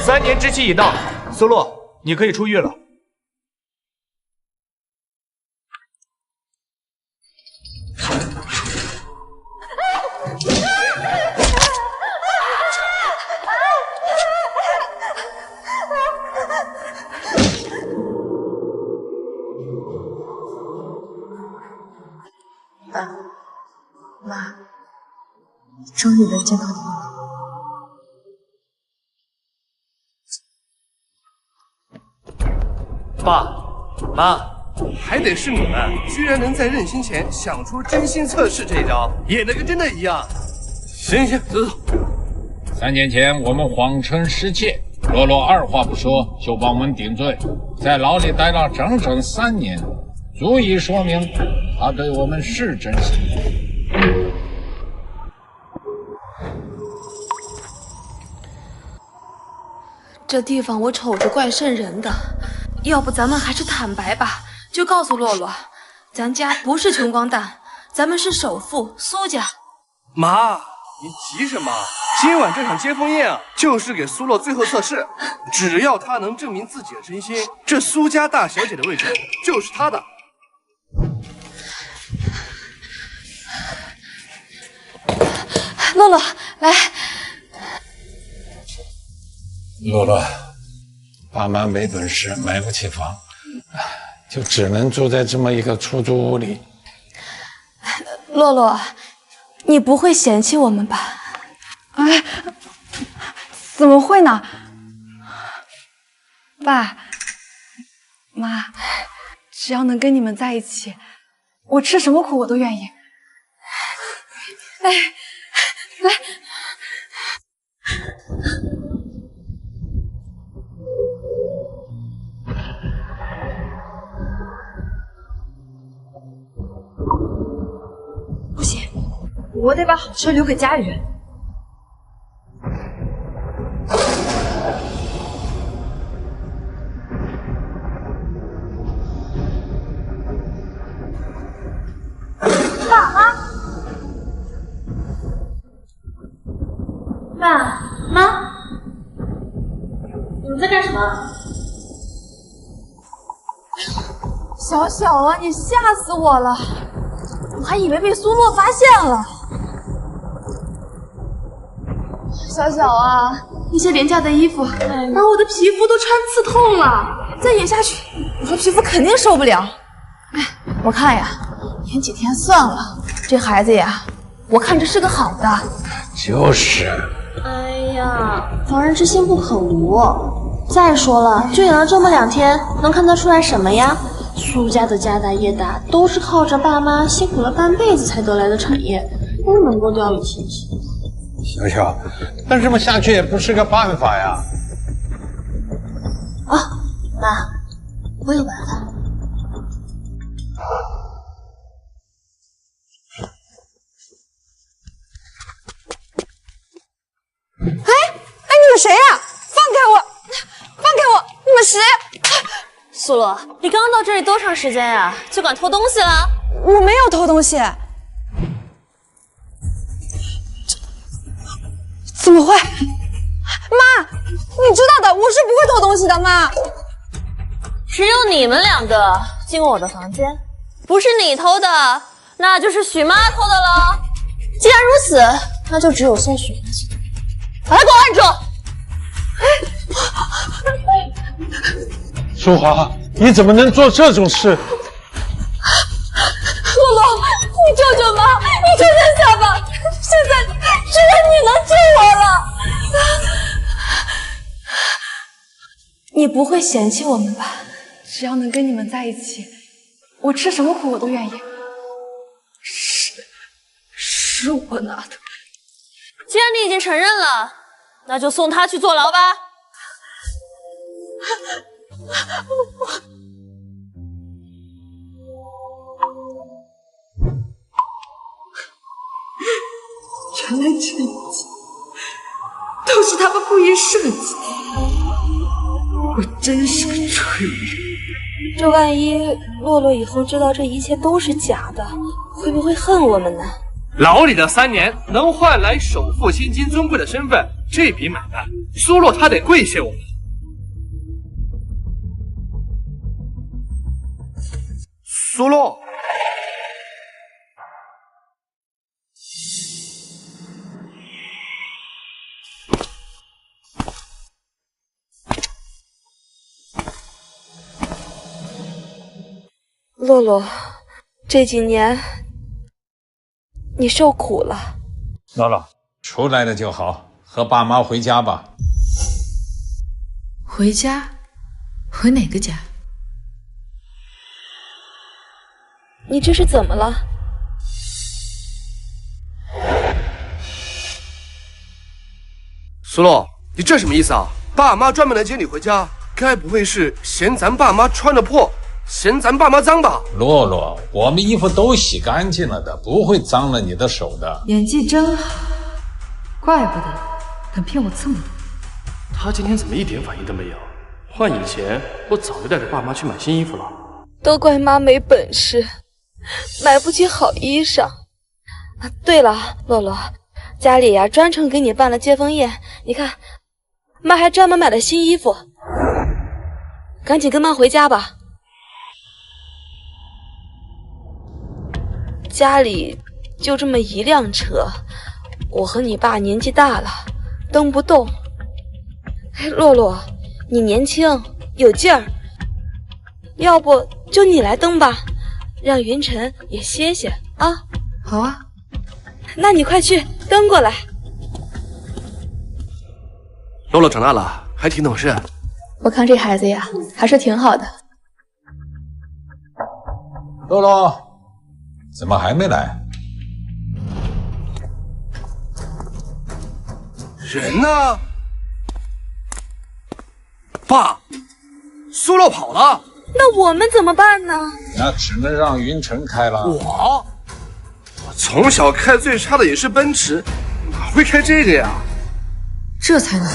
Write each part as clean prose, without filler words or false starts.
3年之期已到，苏洛，你可以出狱了。爸妈，终于能见到你们了。爸妈，还得是你们，居然能在任心前想出真心测试这一招，演的跟真的一样。行，走。3年前我们谎称失窃，洛洛二话不说就帮我们顶罪，在牢里待了整整3年，足以说明他对我们是真心的。这地方我瞅着怪瘆人的，要不咱们还是坦白吧，就告诉洛洛，咱家不是穷光蛋，咱们是首富苏家。妈，你急什么？今晚这场接风宴啊，就是给苏洛最后测试，只要他能证明自己的真心，这苏家大小姐的位置就是他的。洛洛，来。洛洛，爸妈没本事，买不起房，就只能住在这么一个出租屋里。洛洛，你不会嫌弃我们吧？哎，怎么会呢？爸妈，只要能跟你们在一起，我吃什么苦我都愿意。来，来。不行，我得把好车留给家里人。爸妈，你们在干什么？小小啊，你吓死我了！我还以为被苏洛发现了。小小啊，那些廉价的衣服把我的皮肤都穿刺痛了，再演下去，我这皮肤肯定受不了。哎，我看呀，演几天算了。这孩子呀，我看着是个好的。就是。哎呀，防人之心不可无。再说了，就演了这么2天，能看得出来什么呀？苏家的家大业大，都是靠着爸妈辛苦了半辈子才得来的产业，不能够掉以轻心。小小，但这么下去也不是个办法呀。啊，妈，我有办法。哎，你们谁呀？放开我！放开我！你们谁？苏洛，你刚到这里多长时间呀？就敢偷东西了？我没有偷东西。怎么会？妈，你知道的，我是不会偷东西的，妈。只有你们2个进过我的房间，不是你偷的，那就是许妈偷的了。既然如此，那就只有送许妈去。把他给我按住！淑华，你怎么能做这种事？洛洛，你救救妈，你救救小宝，现在只有你能救我了。你不会嫌弃我们吧？只要能跟你们在一起，我吃什么苦我都愿意。是我拿的。既然你已经承认了，那就送他去坐牢吧。原来这一切都是他们故意设计的，我真是个蠢人。这万一洛洛以后知道这一切都是假的，会不会恨我们呢？牢里的3年能换来首富千金尊贵的身份，这笔买卖，苏洛他得跪谢我们。苏洛，洛洛，这几年你受苦了。洛洛，出来了就好，和爸妈回家吧。回家？回哪个家？你这是怎么了？苏洛，你这什么意思啊？爸妈专门来接你回家，该不会是嫌咱爸妈穿得破，嫌咱爸妈脏吧？洛洛，我们衣服都洗干净了的，不会脏了你的手的。演技真好，怪不得敢骗我这么多。他今天怎么一点反应都没有？换以前，我早就带着爸妈去买新衣服了。都怪妈没本事，买不起好衣裳。啊，对了，洛洛，家里呀专程给你办了接风宴，你看，妈还专门买了新衣服。赶紧跟妈回家吧。家里就这么一辆车，我和你爸年纪大了，蹬不动。洛洛，你年轻有劲儿，要不就你来蹬吧，让云晨也歇歇啊。好啊，那你快去蹬过来。洛洛长大了，还挺懂事。我看这孩子呀，还是挺好的。洛洛，怎么还没来？人呢？爸，苏洛跑了。那我们怎么办呢？那只能让云晨开了。我从小开最差的也是奔驰，哪会开这个呀？这才难。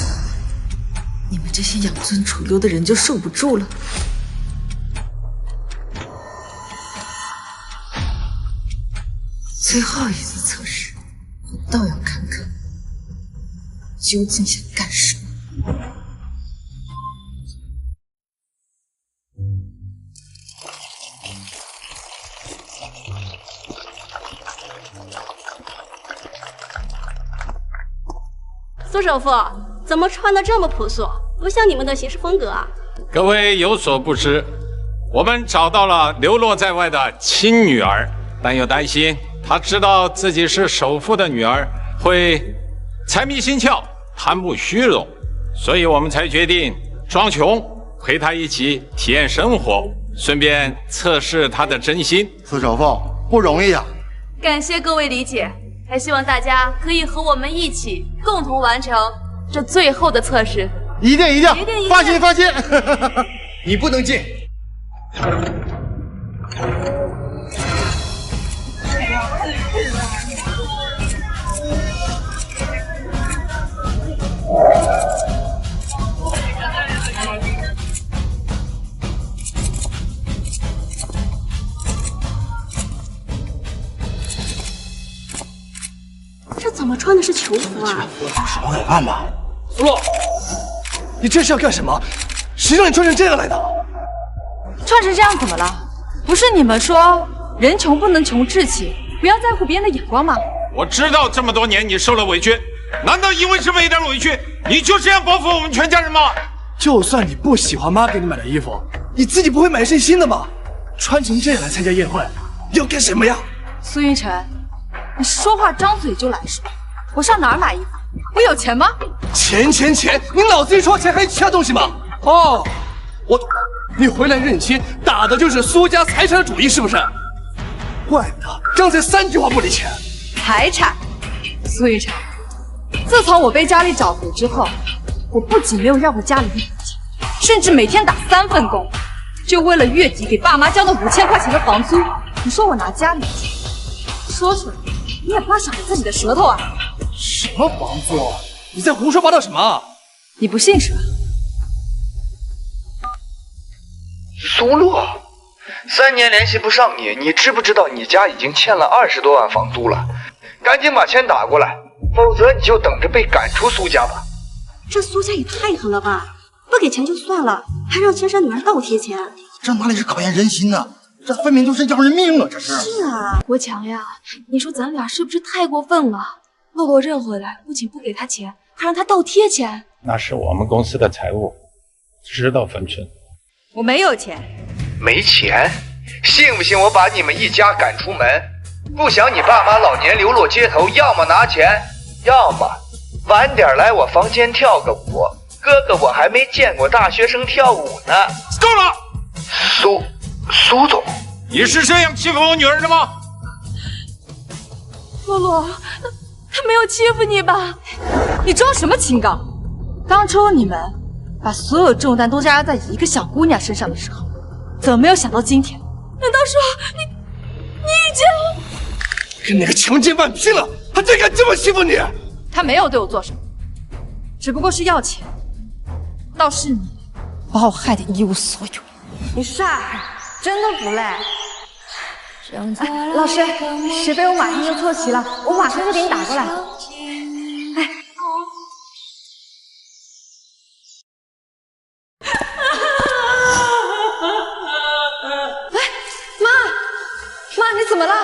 你们这些养尊处优的人就受不住了。最后一次测试，我倒要看看究竟想干什么。苏首富，怎么穿得这么朴素，不像你们的行事风格啊？各位有所不知，我们找到了流落在外的亲女儿，但又担心她知道自己是首富的女儿会财迷心窍、贪慕虚荣，所以我们才决定装穷，陪她一起体验生活，顺便测试她的真心。苏首富不容易啊！感谢各位理解，还希望大家可以和我们一起共同完成这最后的测试。一定一定，放心放心，你不能进。这怎么穿的是囚服啊？什么敢办吧？苏洛，你这是要干什么？谁让你穿成这样来的？穿成这样怎么了？不是你们说人穷不能穷志气，不要在乎别人的眼光吗？我知道这么多年你受了委屈，难道因为这么一点委屈，你就这样报复我们全家人吗？就算你不喜欢妈给你买的衣服，你自己不会买一身新的吗？穿成这样来参加宴会，要干什么呀？苏云晨，你说话张嘴就来说，我上哪儿买衣服？我有钱吗？钱钱钱！你脑子里除了钱还有其他东西吗？哦，我懂了，你回来认亲，打的就是苏家财产的主意，是不是？怪不得刚才3句话不离钱。财产，苏云晨，自从我被家里找回之后，我不仅没有要回家里一分钱，甚至每天打3份工，就为了月底给爸妈交那5000块钱的房租。你说我拿家里的钱说出来，你也不怕赏了自己的舌头啊？什么房租？你在胡说八道什么？你不信是吧？苏洛，3年联系不上你，你知不知道你家已经欠了20多万房租了？赶紧把钱打过来，否则你就等着被赶出苏家吧。这苏家也太狠了吧！不给钱就算了，还让亲生女儿倒贴钱，这哪里是考验人心呢？这分明就是要人命啊！这是。是啊，国强呀，你说咱俩是不是太过分了？洛洛认回来，不仅不给他钱，还让他倒贴钱。那是我们公司的财务，知道分寸。我没有钱。没钱？信不信我把你们一家赶出门？不想你爸妈老年流落街头，要么拿钱，要么晚点来我房间跳个舞。哥哥，我还没见过大学生跳舞呢。够了！苏总，你是这样欺负我女儿的吗？洛洛，他没有欺负你吧？你装什么清高？当初你们把所有重担都压在一个小姑娘身上的时候，怎么没有想到今天？难道说你已经跟那个强奸犯拼了，他竟敢这么欺负你？他没有对我做什么，只不过是要钱。倒是你把我害得一无所有。你帅，真的不赖。老师，学费我马上就凑齐了，我马上就给你打过来。哎。妈，你怎么了？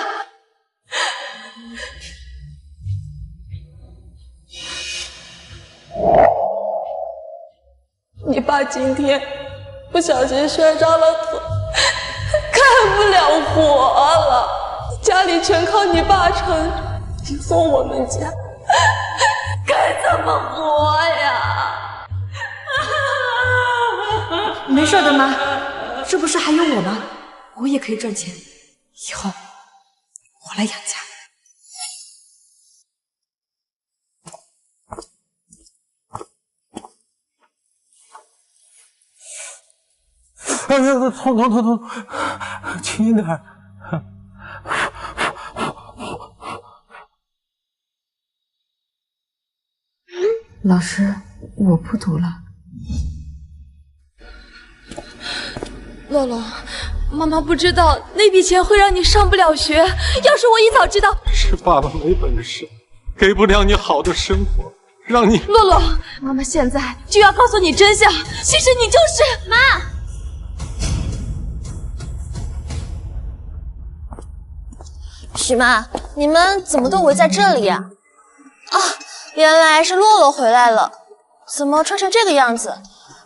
你爸今天不小心摔着了腿，看不了活了，家里全靠你爸撑着，你送我们家该怎么活呀？没事的，妈，这不是还有我吗？我也可以赚钱，以后我来养家。哎呀，痛，轻一点。老师，我不读了。洛洛，妈妈不知道那笔钱会让你上不了学。要是我一早知道，是爸爸没本事，给不了你好的生活，让你……洛洛，妈妈现在就要告诉你真相，其实你就是妈。许妈，你们怎么都围在这里呀？啊，原来是洛洛回来了，怎么穿成这个样子？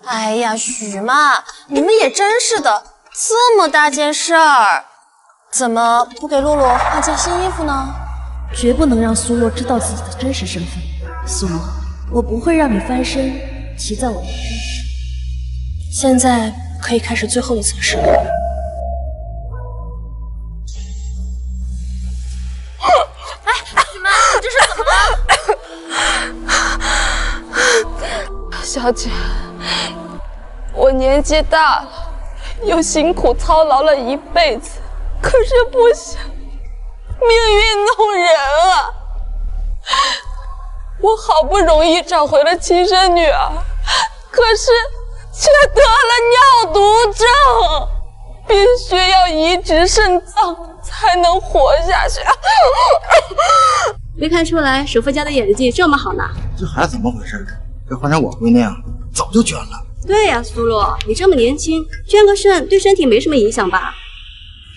哎呀，许妈，你们也真是的，这么大件事儿，怎么不给洛洛换件新衣服呢？绝不能让苏洛知道自己的真实身份。苏洛，我不会让你翻身骑在我的身上。现在可以开始最后一层试炼。许妈，你这是怎么了？小姐，我年纪大了，又辛苦操劳了一辈子，可是不想命运弄人啊！我好不容易找回了亲生女儿，可是却得了尿毒症，必须要移植肾脏才能活下去。没看出来首富家的演技这么好呢。这孩子怎么回事？要换成我闺女啊，早就捐了。对呀，苏洛，你这么年轻，捐个肾对身体没什么影响吧？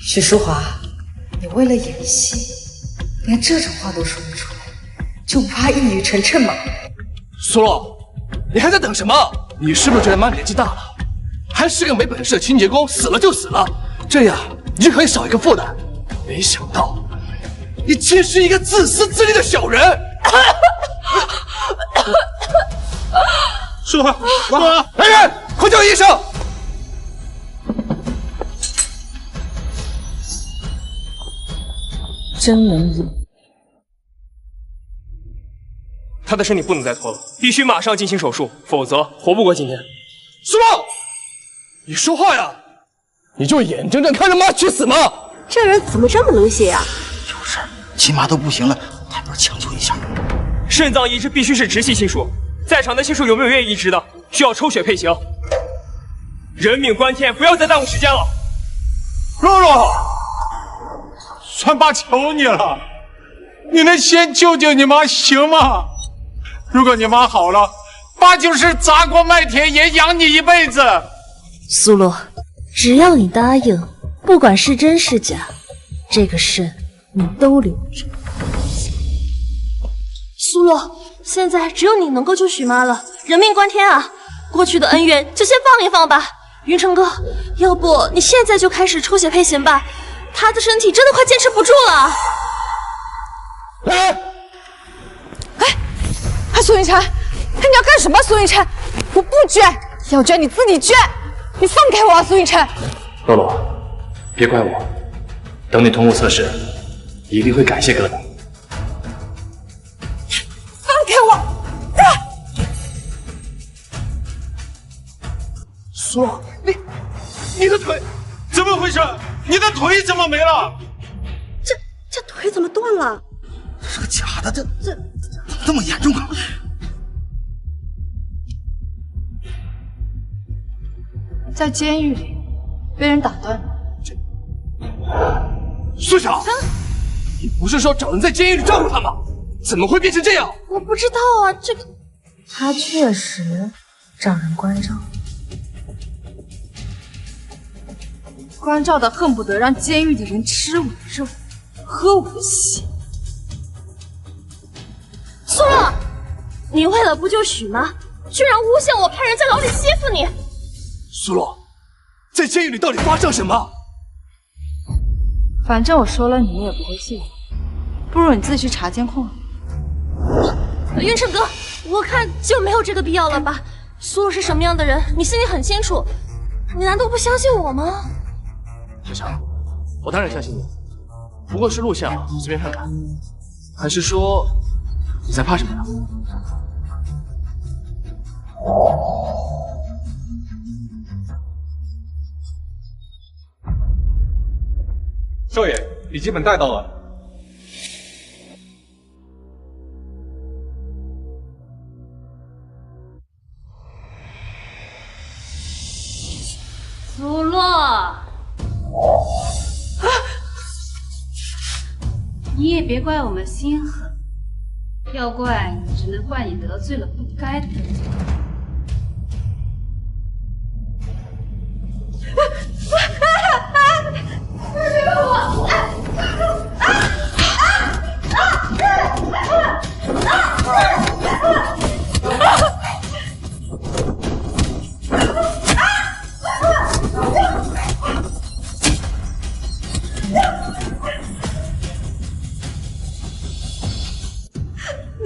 许淑华，你为了演戏，连这种话都说不出来，就不怕一语成谶吗？苏洛，你还在等什么？你是不是觉得妈年纪大了，还是个没本事的清洁工，死了就死了，这样你就可以少一个负担？没想到，你竟是一个自私自利的小人！淑华，来人，快叫医生！真能演。他的身体不能再拖了，必须马上进行手术，否则活不过今天。苏洛，你说话呀！你就眼睁睁看着妈去死吗？这人怎么这么冷血呀？有事儿，亲妈都不行了，还不是强求一下？肾脏移植必须是直系亲属，在场的亲属有没有愿意移植的？需要抽血配型。人命关天，不要再耽误时间了。洛洛，算爸求你了，你能先救救你妈行吗？如果你妈好了，爸就是砸锅卖铁也养你一辈子。苏洛，只要你答应，不管是真是假，这个肾你都留着。苏洛，现在只有你能够救许妈了，人命关天啊！过去的恩怨就先放一放吧。云城哥，要不你现在就开始抽血配型吧，他的身体真的快坚持不住了。苏云晨，你要干什么？苏云晨，我不捐，要捐你自己捐，你放开我啊！苏云晨，洛洛，别怪我，等你通过测试，一定会感谢哥的。放开我！苏洛，你的腿怎么回事？你的腿怎么没了？这腿怎么断了？这是个假的，这么严重啊？在监狱里被人打断了。苏晓，你不是说找人在监狱里照顾他吗？怎么会变成这样？我不知道啊，这个他确实找人关照，关照的恨不得让监狱的人吃我的肉，喝我的血。苏洛，你为了不救许妈，居然诬陷我派人在牢里欺负你。苏洛，在监狱里到底发生什么？反正我说了，你们也不会信，不如你自己去查监控。云城哥，我看就没有这个必要了吧？苏洛是什么样的人，你心里很清楚，你难道不相信我吗？小强，我当然相信你，不过是录像，随便看看。还是说你在怕什么呀？少爷，笔记本带到了。苏洛，你也别怪我们心狠，要怪你只能怪你得罪了不该得罪的人。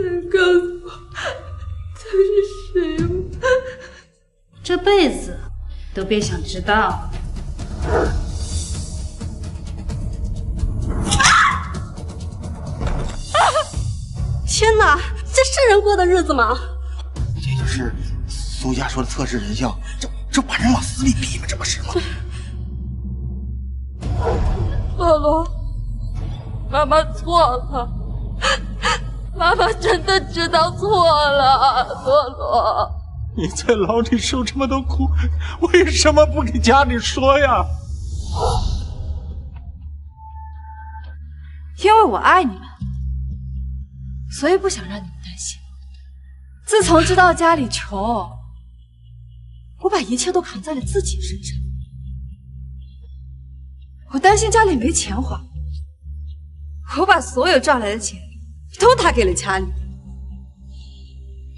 能告诉我他是谁吗？这辈子都别想知道。天哪，这是人过的日子吗？这就是苏家说的测试人像，这把人往死里逼吗？这不是吗？洛洛，妈妈错了，妈妈真的知道错了，洛洛。你在牢里受这么多苦，为什么不给家里说呀？因为我爱你们，所以不想让你们担心。自从知道家里穷，我把一切都扛在了自己身上。我担心家里没钱花，我把所有赚来的钱都打给了家里。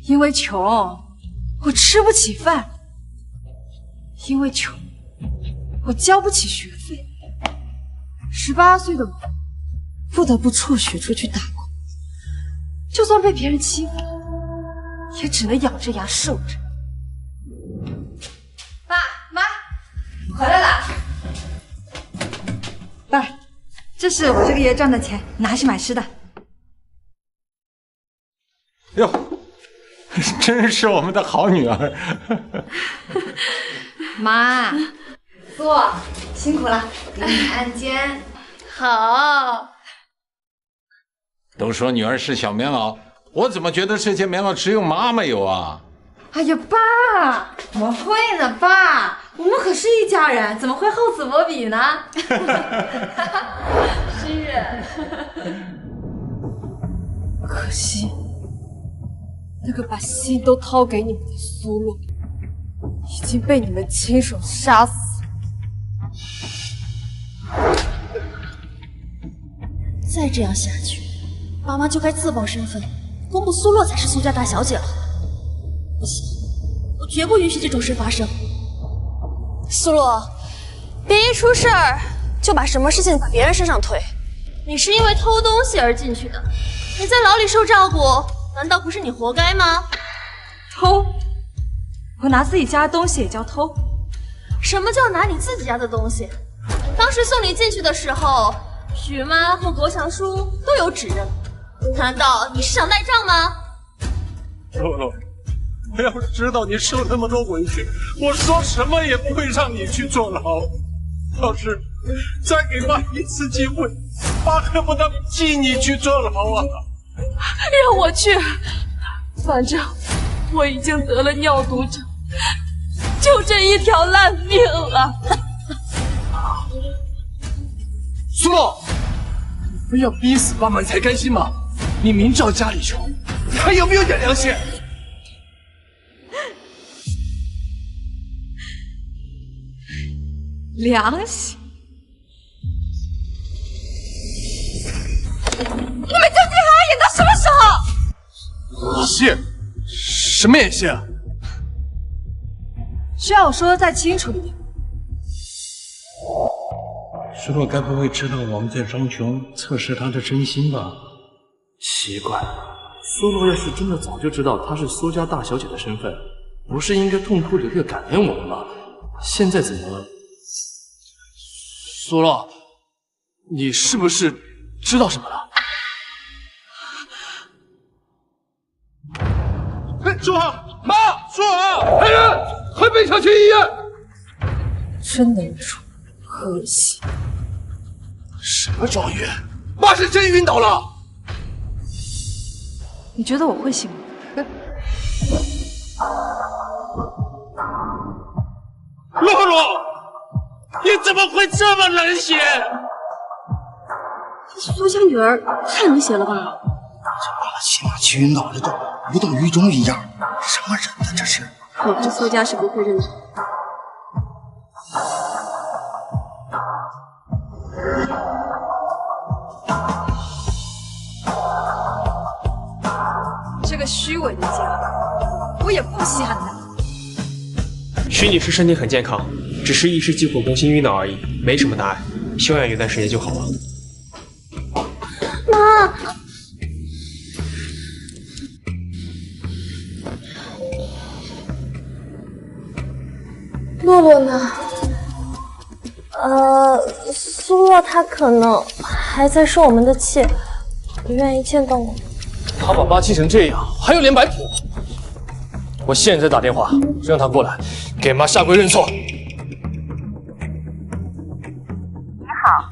因为穷，我吃不起饭；因为穷，我交不起学费。18岁的我不得不辍学出去打工，就算被别人欺负，也只能咬着牙受着。爸妈，回来了。爸，这是我这个月赚的钱，拿去买吃的。哟，真是我们的好女儿。妈，坐，辛苦了，给你按肩。好。都说女儿是小棉袄，我怎么觉得这件棉袄只有妈妈有啊？哎呀，爸，我会呢，爸，我们可是一家人，怎么会厚此薄彼呢？是。 ，可惜，那个把心都掏给你们的苏洛，已经被你们亲手杀死。再这样下去，妈妈就该自曝身份，公布苏洛才是苏家大小姐了。不行，我绝不允许这种事发生。苏洛，别一出事儿就把什么事情把别人身上推。你是因为偷东西而进去的，你在牢里受照顾，难道不是你活该吗？偷？我拿自己家的东西也叫偷？什么叫拿你自己家的东西？当时送你进去的时候，许妈和国强叔都有指认，难道你是想赖账吗？洛洛，我要是知道你受那么多委屈，我说什么也不会让你去坐牢。要是再给妈一次机会，妈恨不得替你去坐牢啊！让我去，反正我已经得了尿毒症，就这一条烂命了。苏洛，你非要逼死爸妈你才甘心吗？你明知道家里穷，你还有没有点良心？良心？你们究竟还要演到什么时候？演戏？什么演戏啊？需要我说的再清楚一点。苏洛该不会知道我们在装穷测试他的真心吧？奇怪，苏洛要是真的早就知道她是苏家大小姐的身份，不是应该痛哭流涕感恩我们吗？现在怎么？苏洛，你是不是知道什么了？说好，妈，说好，来人，快背上去医院！真能装，恶心！什么状元？妈是真晕倒了。你觉得我会信吗？洛洛，你怎么会这么冷血？苏家女儿太冷血了吧？这妈妈起码气晕倒了，都无动于衷一样，什么人呢这是？我们这苏家是不会认错。这个虚伪的家，我也不稀罕他。徐女士身体很健康，只是一时急火攻心晕倒而已，没什么大碍，休养一段时间就好了。妈，洛洛呢？苏洛他可能还在受我们的气，不愿意见到我们。他把妈气成这样，还有脸摆谱？我现在打电话让他过来，给妈下跪认错。你好，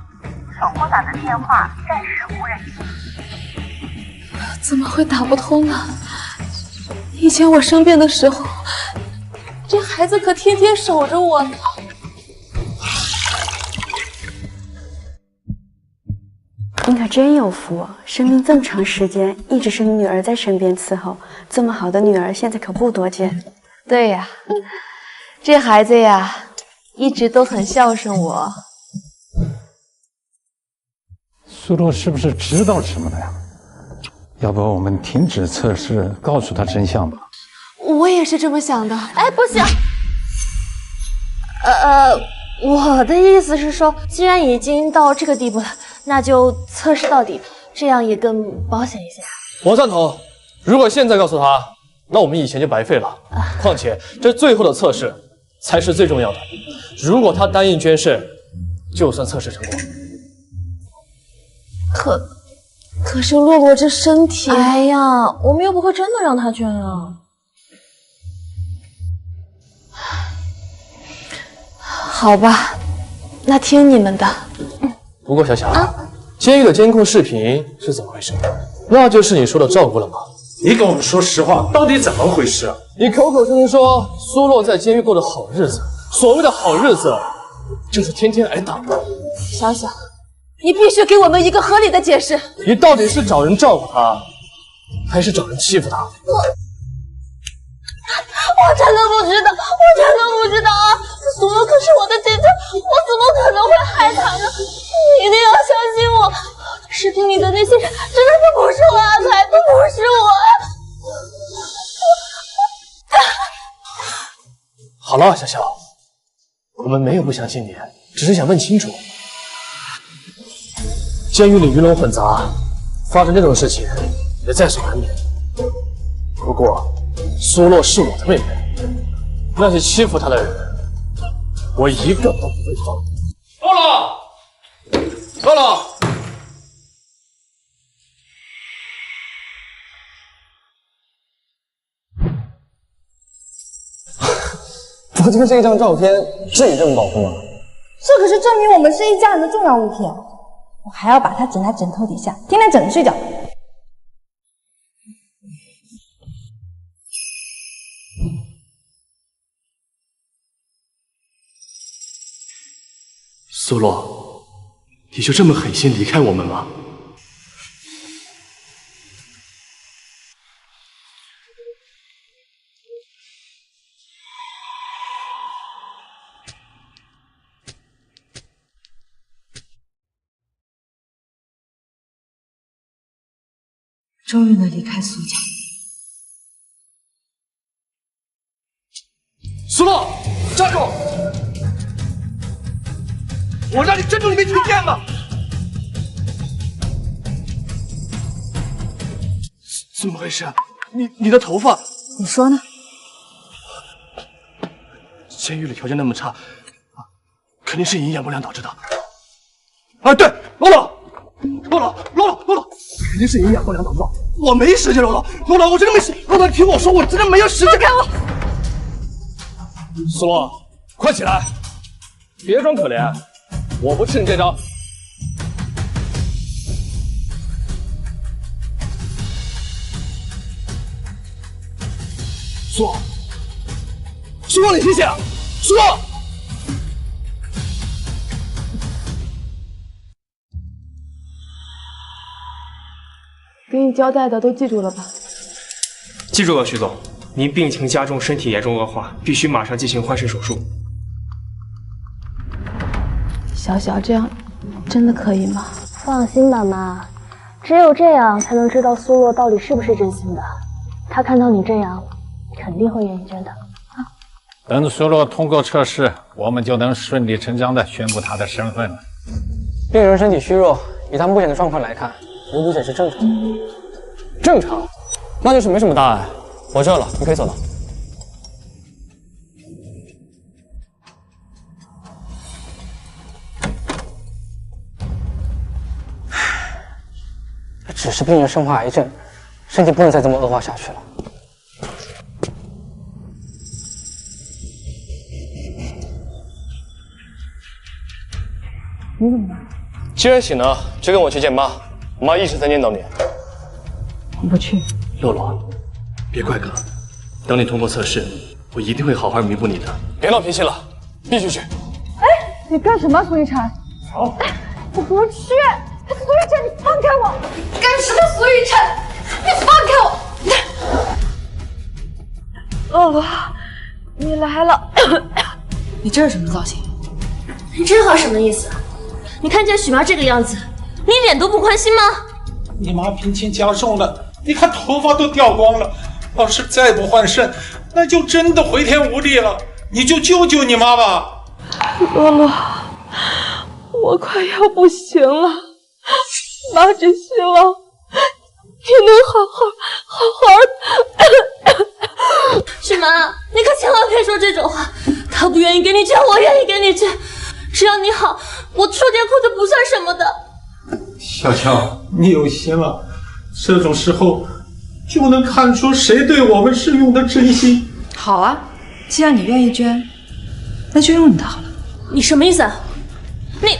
所拨打的电话暂时无人接。怎么会打不通呢？以前我生病的时候，这孩子可天天守着我呢。你可真有福，生病这么长时间，一直是你女儿在身边伺候。这么好的女儿，现在可不多见。对呀，这孩子呀，一直都很孝顺我。苏洛是不是知道什么了呀？要不我们停止测试，告诉他真相吧。我也是这么想的。哎，不行。我的意思是说，既然已经到这个地步了，那就测试到底，这样也更保险一些。我赞同。如果现在告诉他，那我们以前就白费了。况且这最后的测试才是最重要的。如果他答应捐肾，就算测试成功。可是洛洛这身体……哎呀，我们又不会真的让他捐啊。好吧，那听你们的。不过小小，监狱的监控视频是怎么回事？那就是你说的照顾了吗？你跟我们说实话，到底怎么回事？你口口声声说苏洛在监狱过的好日子，所谓的好日子，就是天天挨打。小小，你必须给我们一个合理的解释。你到底是找人照顾他，还是找人欺负他？我真的不知道，我真的不知道啊！苏洛可是我的姐姐，我怎么可能会害她呢？你一定要相信我，视频里的那些人真的都不是我安排，都不是我。好了，小小，我们没有不相信你，只是想问清楚。监狱里鱼龙混杂，发生这种事情也在所难免。不过，苏洛是我的妹妹，那些欺负她的人，我一个都不会放。洛洛，洛洛。不就是一张照片，至于这么保护吗？这可是证明我们是一家人的重要物品，我还要把它枕在枕头底下，天天枕着睡觉。苏洛，你就这么狠心离开我们吗？终于能离开苏家。苏洛，站住！我让你珍珠，你没听见吗？怎么回事？你的头发？你说呢？监狱里条件那么差，肯定是营养不良导致的。啊，对，洛洛，肯定是营养不良导致的。我没时间，洛洛，我真的没时间。洛洛，你听我说，我真的没有时间。放开我！苏洛，快起来，别装可怜，我不吃你这招。苏洛，你醒醒！苏洛。给你交代的都记住了吧？记住了，徐总，您病情加重，身体严重恶化，必须马上进行换肾手术。小小，这样真的可以吗？放心吧，妈，只有这样才能知道苏洛到底是不是真心的。他看到你这样，肯定会愿意捐的。等苏洛通过测试，我们就能顺理成章地宣布他的身份了。病人身体虚弱，以他目前的状况来看，无毒血是正常的。正常？那就是没什么大碍。我这了，你可以走了。只是病人生化癌症，身体不能再这么恶化下去了。你怎么了？既然醒了，就跟我去见妈。妈一直在念叨你。我不去。洛洛，别怪哥，等你通过测试，我一定会好好弥补你的。别闹脾气了，必须去。哎，你干什么，苏一晨？好，我不去。苏一晨，你放开我！干什么，苏一晨？你放开我！洛洛，你来了。你这是什么造型？你这话什么意思？你看见许妈这个样子，你一点都不宽心吗？你妈病情加重了，你看头发都掉光了，要是再不换肾，那就真的回天无力了。你就救救你妈吧。洛洛，我快要不行了，妈只希望你能好好。许妈，你可千万别说这种话。他不愿意给你捐，我愿意给你捐。只要你好，我受点苦就不算什么的。小乔，你有心了，这种时候就能看出谁对我们是用的真心。好啊，既然你愿意捐，那就用你的好了。你什么意思啊？你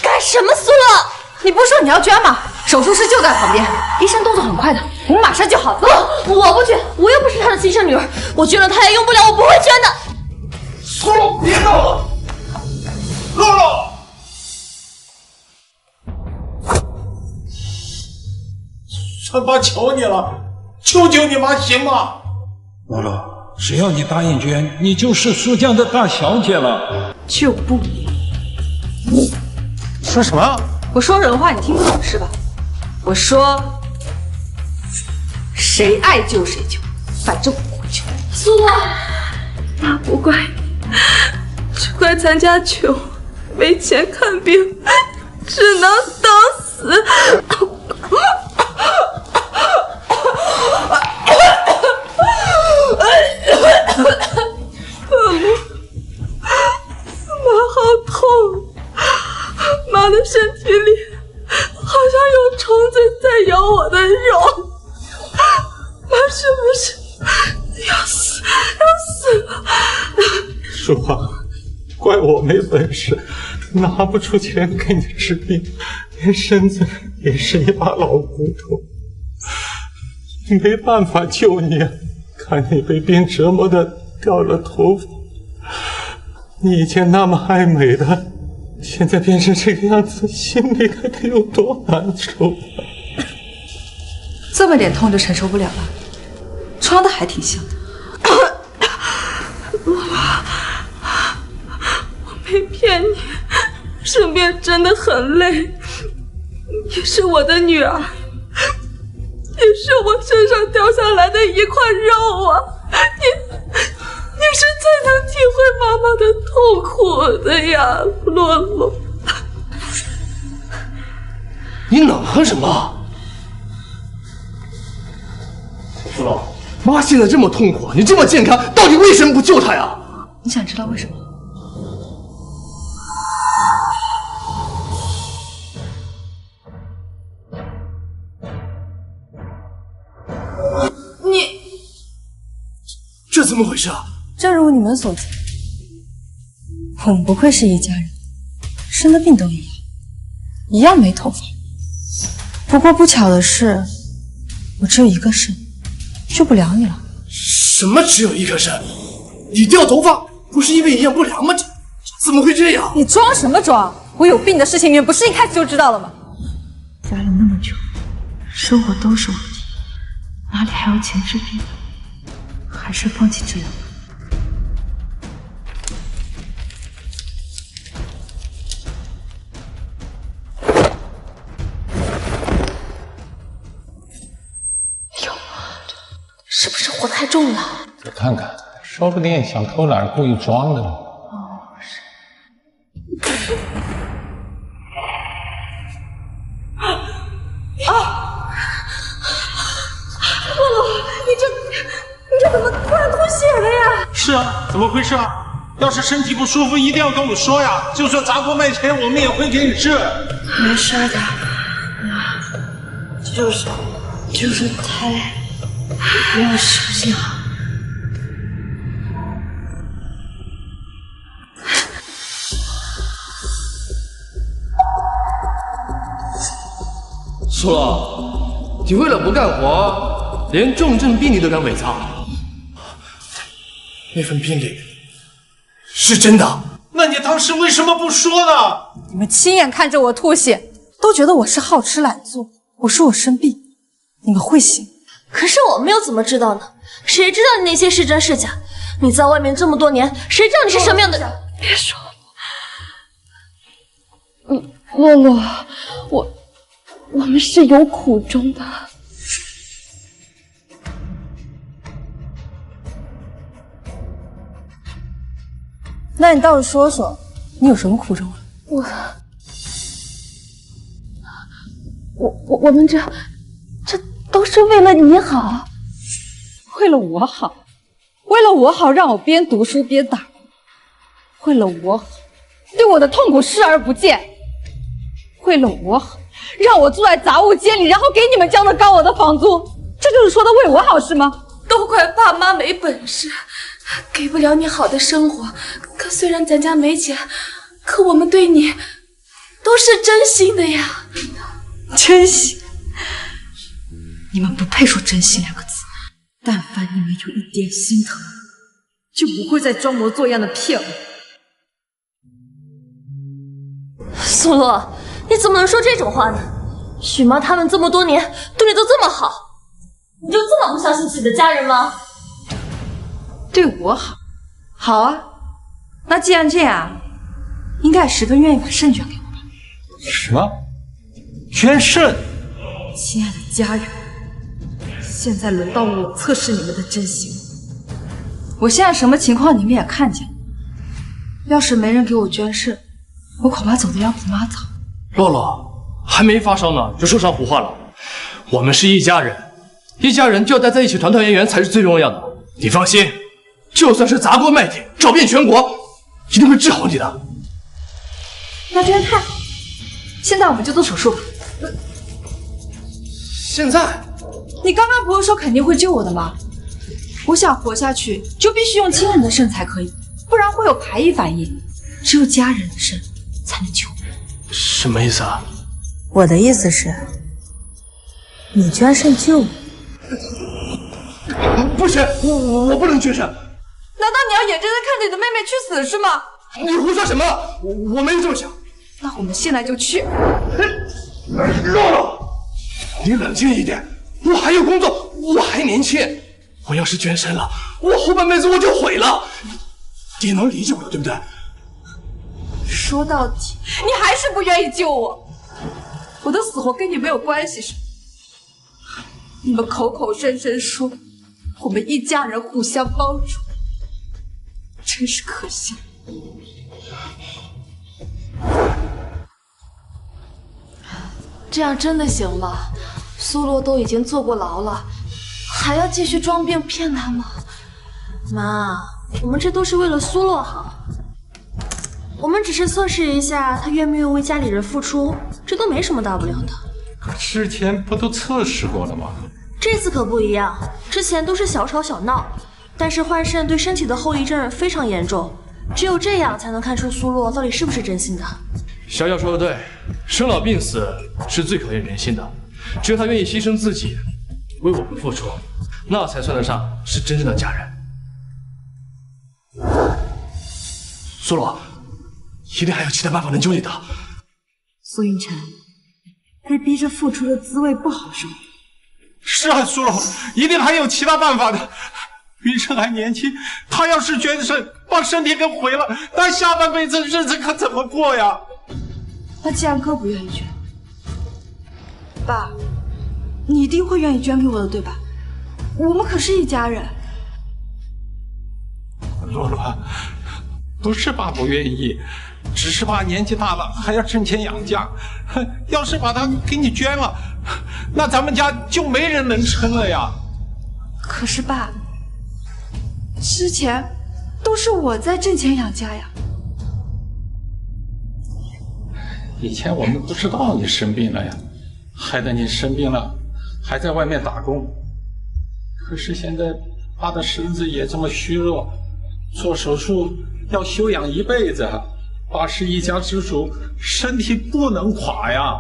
干什么，苏洛？你不是说你要捐吗？手术室就在旁边，医生动作很快的，我们马上就好。我不捐，我又不是他的亲生女儿，我捐了他也用不了，我不会捐的。苏洛，别闹了，洛洛。他妈求你了，求求你妈行吗？罗罗，只要你答应娟，你就是苏家的大小姐了。就不。说什么？我说人话你听不懂是吧？我说，谁爱救谁救，反正我会救。苏洛，妈不怪你，只怪咱家穷，没钱看病，只能等死。妈好痛，妈的身体里好像有虫子在咬我的肉，妈是不是要死了？说话，怪我没本事，拿不出钱给你治病，连身子也是一把老骨头，没办法救你。看你被病折磨的掉了头发，你以前那么爱美的，现在变成这个样子，心里该得有多难受啊！这么点痛就承受不了了，装的还挺像的。我没骗你，生病真的很累，你是我的女儿，也是我身上掉下来的一块肉啊！你是最能体会妈妈的痛苦的呀，洛洛。你恼恨什么？苏洛，妈现在这么痛苦，你这么健康，到底为什么不救她呀？你想知道为什么？你这怎么回事啊？正如你们所见，我们不愧是一家人，生的病都一样，一样没头发。不过不巧的是，我只有一个肾，救不了你了。什么只有一颗肾？你掉头发不是因为营养不良吗？这怎么会这样？你装什么装？我有病的事情你们不是一开始就知道了吗？家里那么穷，生活都是问题，哪里还有钱治病？还是放弃治疗吧。是不是火太重了？再看看，说不定想偷懒故意装的呢。洛洛，你这怎么突然吐血了呀？是啊，怎么回事啊？要是身体不舒服，一定要跟我说呀，就算砸锅卖钱，我们也会给你治。没事的，就是太没有休息好。苏洛，你为了不干活，连重症病历都敢伪造？那份病历是真的？那你当时为什么不说呢？你们亲眼看着我吐血，都觉得我是好吃懒做。我说我生病，你们会信？可是我们又怎么知道呢？谁知道你那些是真是假？你在外面这么多年，谁知道你是什么样的？别说了，洛洛，我们是有苦衷的。那你倒是说说，你有什么苦衷啊？我们这都是为了你好，为了我好，为了我好，让我边读书边打工，为了我好，对我的痛苦视而不见，为了我好，让我住在杂物间里，然后给你们交那高额的房租，这就是说的为我好是吗？都怪爸妈没本事，给不了你好的生活。可虽然咱家没钱，可我们对你都是真心的呀。真心？你们不配说真心两个字。但凡你们有一点心疼，就不会再装模作样的骗我。苏洛，你怎么能说这种话呢？许妈他们这么多年对你都这么好，你就这么不相信自己的家人吗？对我好，好啊。那既然这样，应该也十分愿意把肾捐给我吧？什么？捐肾？亲爱的家人，现在轮到我测试你们的真心。我现在什么情况你们也看见了。要是没人给我捐肾，我恐怕走得要比妈早。洛洛，还没发烧呢，就说上胡话了。我们是一家人，一家人就要待在一起，团团圆圆才是最重要的。你放心，就算是砸锅卖铁，找遍全国，一定会治好你的。那真是太好了，现在我们就做手术吧。现在？你刚刚不是说肯定会救我的吗？我想活下去，就必须用亲人的肾才可以，不然会有排异反应。只有家人的肾才能救我。什么意思啊？我的意思是，你捐肾救我。不行，我不能捐肾。难道你要眼睁睁看着你的妹妹去死是吗？你胡说什么？我没有这么想。那我们现在就去。洛洛，你冷静一点，我还有工作，我还年轻。我要是捐肾了，我后半辈子我就毁了。你能理解我的，对不对？说到底，你还是不愿意救我。我的死活跟你没有关系是吗？你们口口声声说我们一家人互相帮助，真是可笑。这样真的行吗？苏洛都已经坐过牢了，还要继续装病骗他吗？妈，我们这都是为了苏洛好。我们只是测试一下他愿不愿意为家里人付出，这都没什么大不了的。可之前不都测试过了吗？这次可不一样，之前都是小吵小闹，但是换肾对身体的后遗症非常严重，只有这样才能看出苏洛到底是不是真心的。小小说的对，生老病死是最考验人心的，只有他愿意牺牲自己，为我们付出，那才算得上是真正的家人。苏洛，一定还有其他办法能救你的。苏云晨，被逼着付出的滋味不好受。是啊，苏洛，一定还有其他办法的。云晨还年轻，他要是捐肾，把身体给毁了，他下半辈子日子可怎么过呀？那既然哥不愿意捐，爸，你一定会愿意捐给我的，对吧？我们可是一家人。洛洛，不是爸不愿意，只是爸年纪大了，还要挣钱养家。要是把他给你捐了，那咱们家就没人能撑了呀。可是爸，之前都是我在挣钱养家呀。以前我们不知道你生病了呀，害得你生病了，还在外面打工。可是现在爸的身子也这么虚弱，做手术要休养一辈子。爸是一家之主，身体不能垮呀。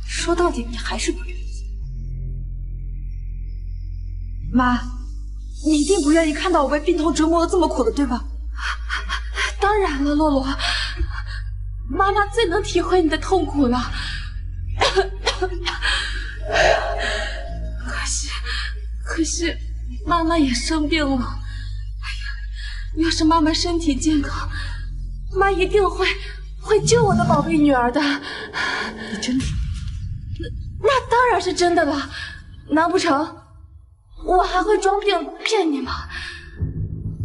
说到底，你还是不愿意。妈，你一定不愿意看到我被病痛折磨的这么苦的，对吧？当然了，洛洛，妈妈最能体会你的痛苦了。可是，妈妈也生病了。哎呀，要是妈妈身体健康，妈一定会救我的宝贝女儿的。你真的？那当然是真的了。难不成我还会装病骗你吗？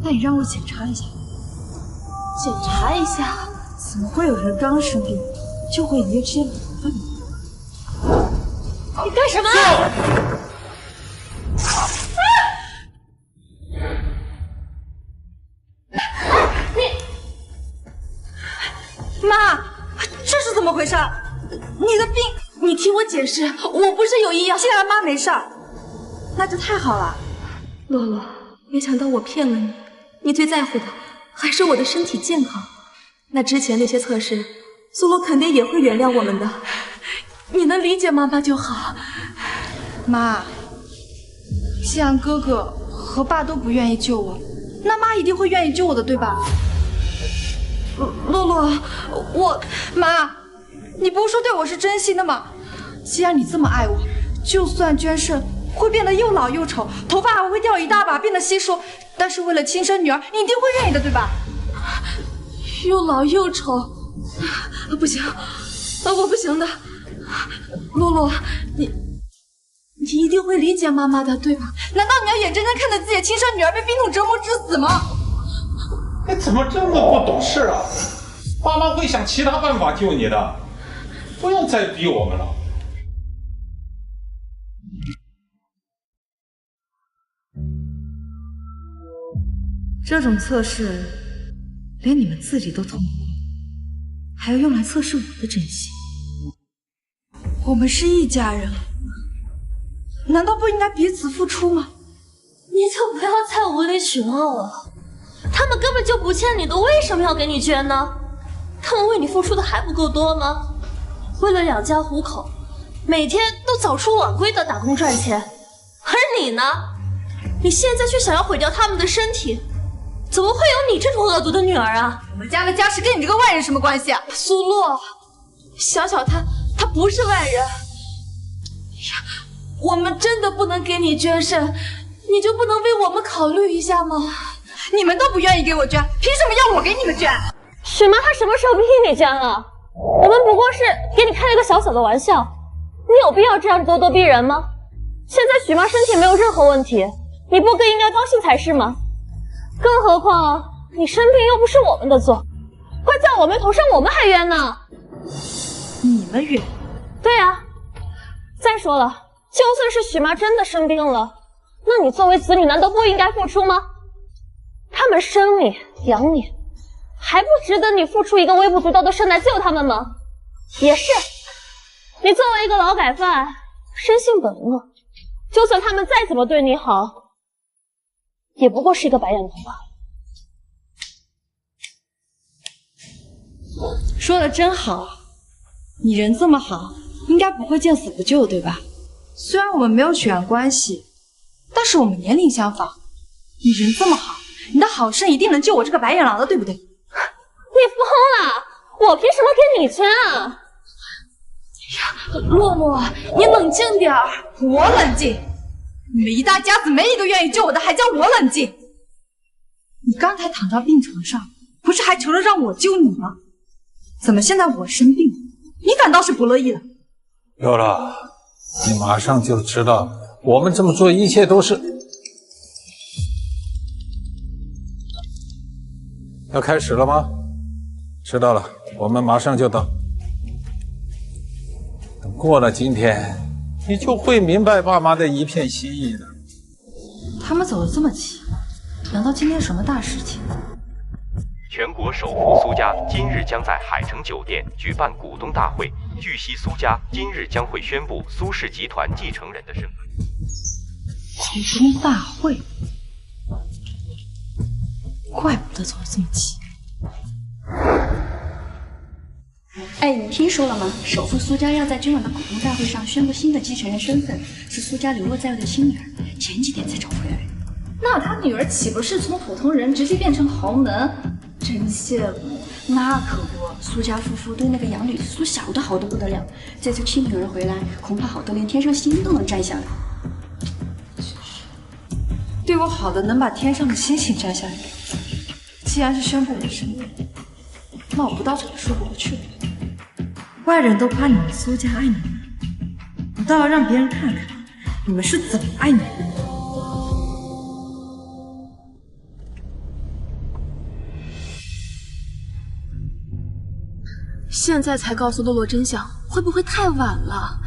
那你让我检查一下。检查一下？怎么会有人刚生病就会一夜之间老了呢？你干什么？妈，这是怎么回事？你的病，你听我解释，我不是有意要。既然妈没事儿，那就太好了。洛洛，没想到我骗了你，你最在乎的还是我的身体健康。那之前那些测试，苏洛肯定也会原谅我们的。你能理解妈妈就好。妈，既然哥哥和爸都不愿意救我，那妈一定会愿意救我的，对吧？洛洛，妈，你不是说对我是真心的吗？既然你这么爱我，就算捐肾会变得又老又丑，头发还会掉一大把，变得稀疏，但是为了亲生女儿，你一定会愿意的，对吧？又老又丑，不行，我不行的。洛洛，你一定会理解妈妈的，对吧？难道你要眼睁睁看着自己的亲生女儿被病痛折磨致死吗？你怎么这么不懂事啊？爸妈会想其他办法救你的，不用再逼我们了。这种测试连你们自己都通不过，还要用来测试我的真心。我们是一家人，难道不应该彼此付出吗？你就不要再无理取闹了，他们根本就不欠你的，为什么要给你捐呢？他们为你付出的还不够多吗？为了养家糊口，每天都早出晚归的打工赚钱，而你呢？你现在却想要毁掉他们的身体，怎么会有你这种恶毒的女儿啊？我们家的家事跟你这个外人什么关系啊？苏洛，想想他不是外人。我们真的不能给你捐肾，你就不能为我们考虑一下吗？你们都不愿意给我捐，凭什么要我给你们捐？许妈她什么时候逼你捐了？我们不过是给你开了一个小小的玩笑，你有必要这样咄咄逼人吗？现在许妈身体没有任何问题，你不更应该高兴才是吗？更何况你生病又不是我们的错，怪在我们头上，我们还冤呢。你们冤？对啊。再说了，就算是许妈真的生病了，那你作为子女难道不应该付出吗？他们生你养你，还不值得你付出一个微不足道的肾来救他们吗？也是，你作为一个劳改犯，生性本恶，就算他们再怎么对你好，也不过是一个白眼头罢了。说的真好，你人这么好，应该不会见死不救，对吧？虽然我们没有血缘关系，但是我们年龄相仿。你人这么好，你的好肾一定能救我这个白眼狼的，对不对？你疯了！我凭什么给你捐啊？洛洛，你冷静点儿。我冷静？你们一大家子没一个愿意救我的，还叫我冷静？你刚才躺到病床上，不是还求着让我救你吗？怎么现在我生病，你反倒是不乐意了？有了，你马上就知道，我们这么做一切都是要开始了吗？知道了，我们马上就到。等过了今天，你就会明白爸妈的一片心意的。他们走得这么急，难道今天什么大事情？全国首富苏家今日将在海城酒店举办股东大会，据悉苏家今日将会宣布苏氏集团继承人的身份。股东大会，怪不得走得这么急。哎，你听说了吗？首富苏家要在今晚的股东大会上宣布新的继承人身份，是苏家流落在外的新女儿，前几天才找回来。那他女儿岂不是从普通人直接变成豪门？真羡慕。那可不，苏家夫妇对那个养女苏小的好得不得了，这次亲女儿回来，恐怕好得连天上星都能摘下来。对我好的能把天上的星星摘下来。既然是宣布我生病，那我不到这里说不过去了。外人都夸你们苏家爱你们，我倒要让别人看看你们是怎么爱你们的。现在才告诉洛洛真相，会不会太晚了？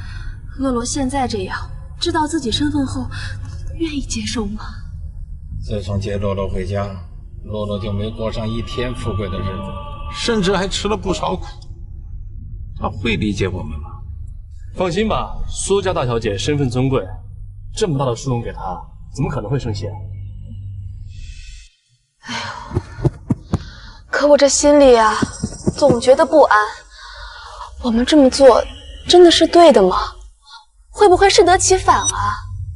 洛洛现在这样，知道自己身份后，愿意接受吗？自从接洛洛回家，洛洛就没过上一天富贵的日子，甚至还吃了不少苦。他会理解我们吗？放心吧，苏家大小姐身份尊贵，这么大的殊荣给她，怎么可能会生气啊？可我这心里啊，总觉得不安。我们这么做真的是对的吗？会不会适得其反啊？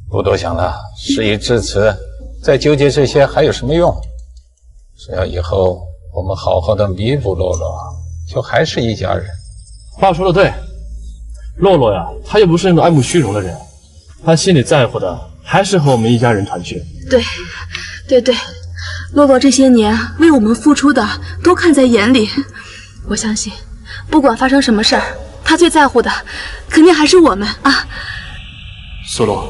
不多想了，事已至此，再纠结这些还有什么用？只要以后我们好好的弥补洛洛，就还是一家人。话说的对，洛洛呀，他又不是那种爱慕虚荣的人，他心里在乎的还是和我们一家人团聚。对，洛洛这些年为我们付出的都看在眼里。我相信，不管发生什么事儿，他最在乎的肯定还是我们啊。苏洛，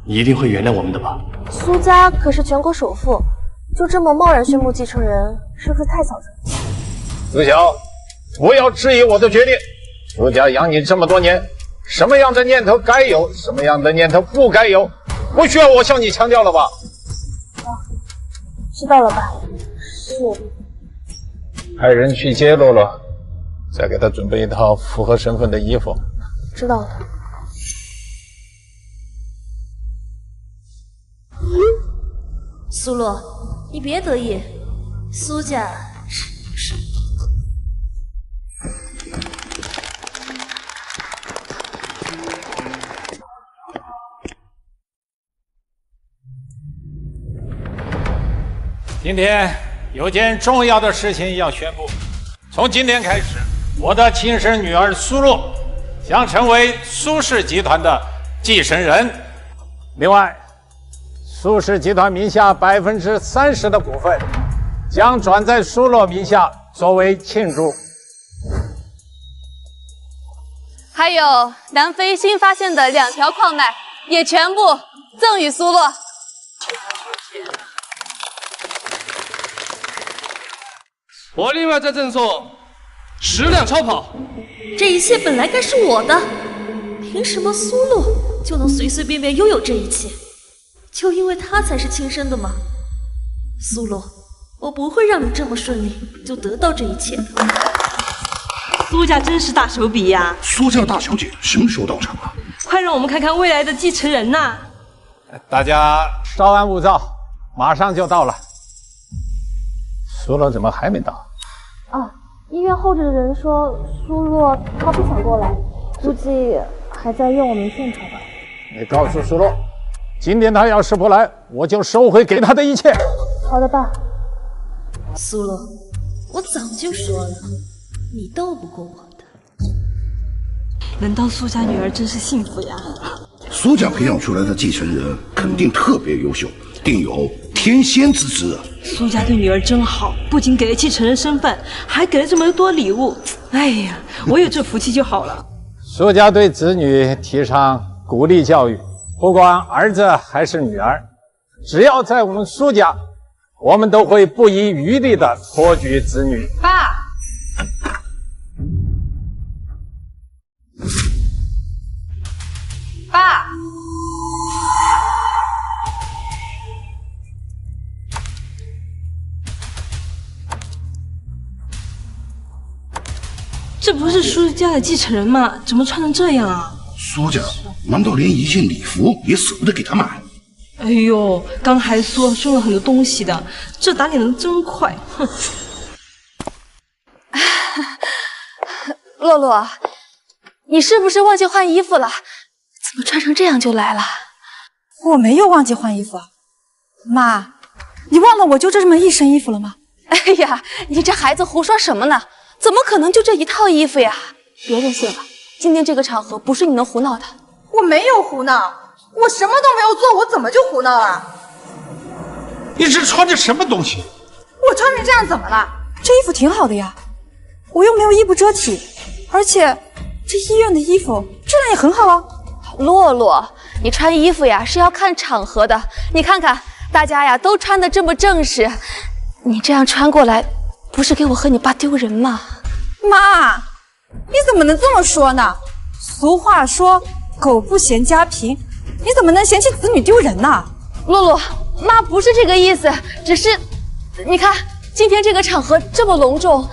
你一定会原谅我们的吧？苏家可是全国首富，就这么贸然宣布继承人，是不是太草率？子乔，不要质疑我的决定。苏家养你这么多年，什么样的念头该有，什么样的念头不该有，不需要我向你强调了吧？知道了吧？是。派人去接洛洛，再给他准备一套符合身份的衣服。知道了。苏洛，你别得意，苏家是。今天有件重要的事情要宣布，从今天开始，我的亲生女儿苏洛将成为苏氏集团的继承人。另外，苏氏集团名下30%的股份将转在苏洛名下，作为庆祝。还有南非新发现的2条矿脉，也全部赠与苏洛。我另外再赠送10辆超跑。这一切本来该是我的，凭什么苏洛就能随随便便拥有这一切？就因为他才是亲生的吗？苏洛，我不会让你这么顺利就得到这一切的。苏家真是大手笔呀！苏家大小姐什么时候到场啊？快让我们看看未来的继承人呐！大家稍安勿躁，马上就到了。苏洛怎么还没到？啊，医院候着的人说苏洛他不想过来，估计还在院我们现场吧。你告诉苏洛，今天他要是不来，我就收回给他的一切。好的，爸。苏洛，我早就说了，你斗不过我的。能当苏家女儿真是幸福呀！苏家培养出来的继承人肯定特别优秀，定有天仙之姿。苏家对女儿真好，不仅给了继承人身份，还给了这么多礼物。哎呀，我有这福气就好了。苏家对子女提倡鼓励教育，不管儿子还是女儿，只要在我们苏家，我们都会不遗余力的托举子女。爸，爸，这不是苏家的继承人吗？怎么穿成这样啊？苏家难道连一件礼服也舍不得给他买？哎呦，刚还说送了很多东西的，这打脸的真快，哼！洛洛，你是不是忘记换衣服了？怎么穿成这样就来了？我没有忘记换衣服啊，妈，你忘了我就这么一身衣服了吗？哎呀，你这孩子胡说什么呢？怎么可能就这一套衣服呀？别任性了，今天这个场合不是你能胡闹的。我没有胡闹，我什么都没有做，我怎么就胡闹了？你这穿着什么东西？我穿成这样怎么了？这衣服挺好的呀，我又没有衣不遮体，而且这医院的衣服质量也很好啊。洛洛，你穿衣服呀是要看场合的，你看看大家呀都穿得这么正式，你这样穿过来，不是给我和你爸丢人吗？妈，你怎么能这么说呢？俗话说狗不嫌家贫，你怎么能嫌弃子女丢人呢？洛洛，妈不是这个意思，只是你看今天这个场合这么隆重，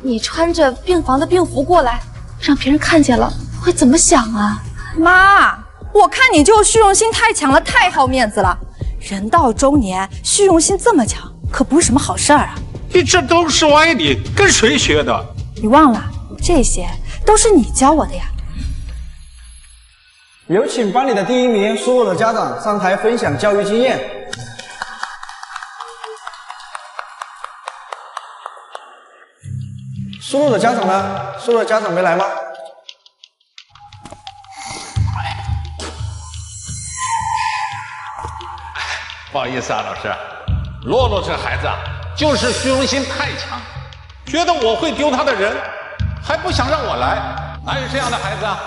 你穿着病房的病服过来，让别人看见了会怎么想啊？妈，我看你就虚荣心太强了，太好面子了。人到中年，虚荣心这么强，可不是什么好事儿啊。你这都是歪理，跟谁学的？你忘了，这些都是你教我的呀。有请班里的第1名苏洛的家长上台分享教育经验。苏洛的家长呢？苏洛的家长没来吗？不好意思啊，老师，洛洛这孩子啊，就是虚荣心太强，觉得我会丢他的人，还不想让我来。哪有这样的孩子啊？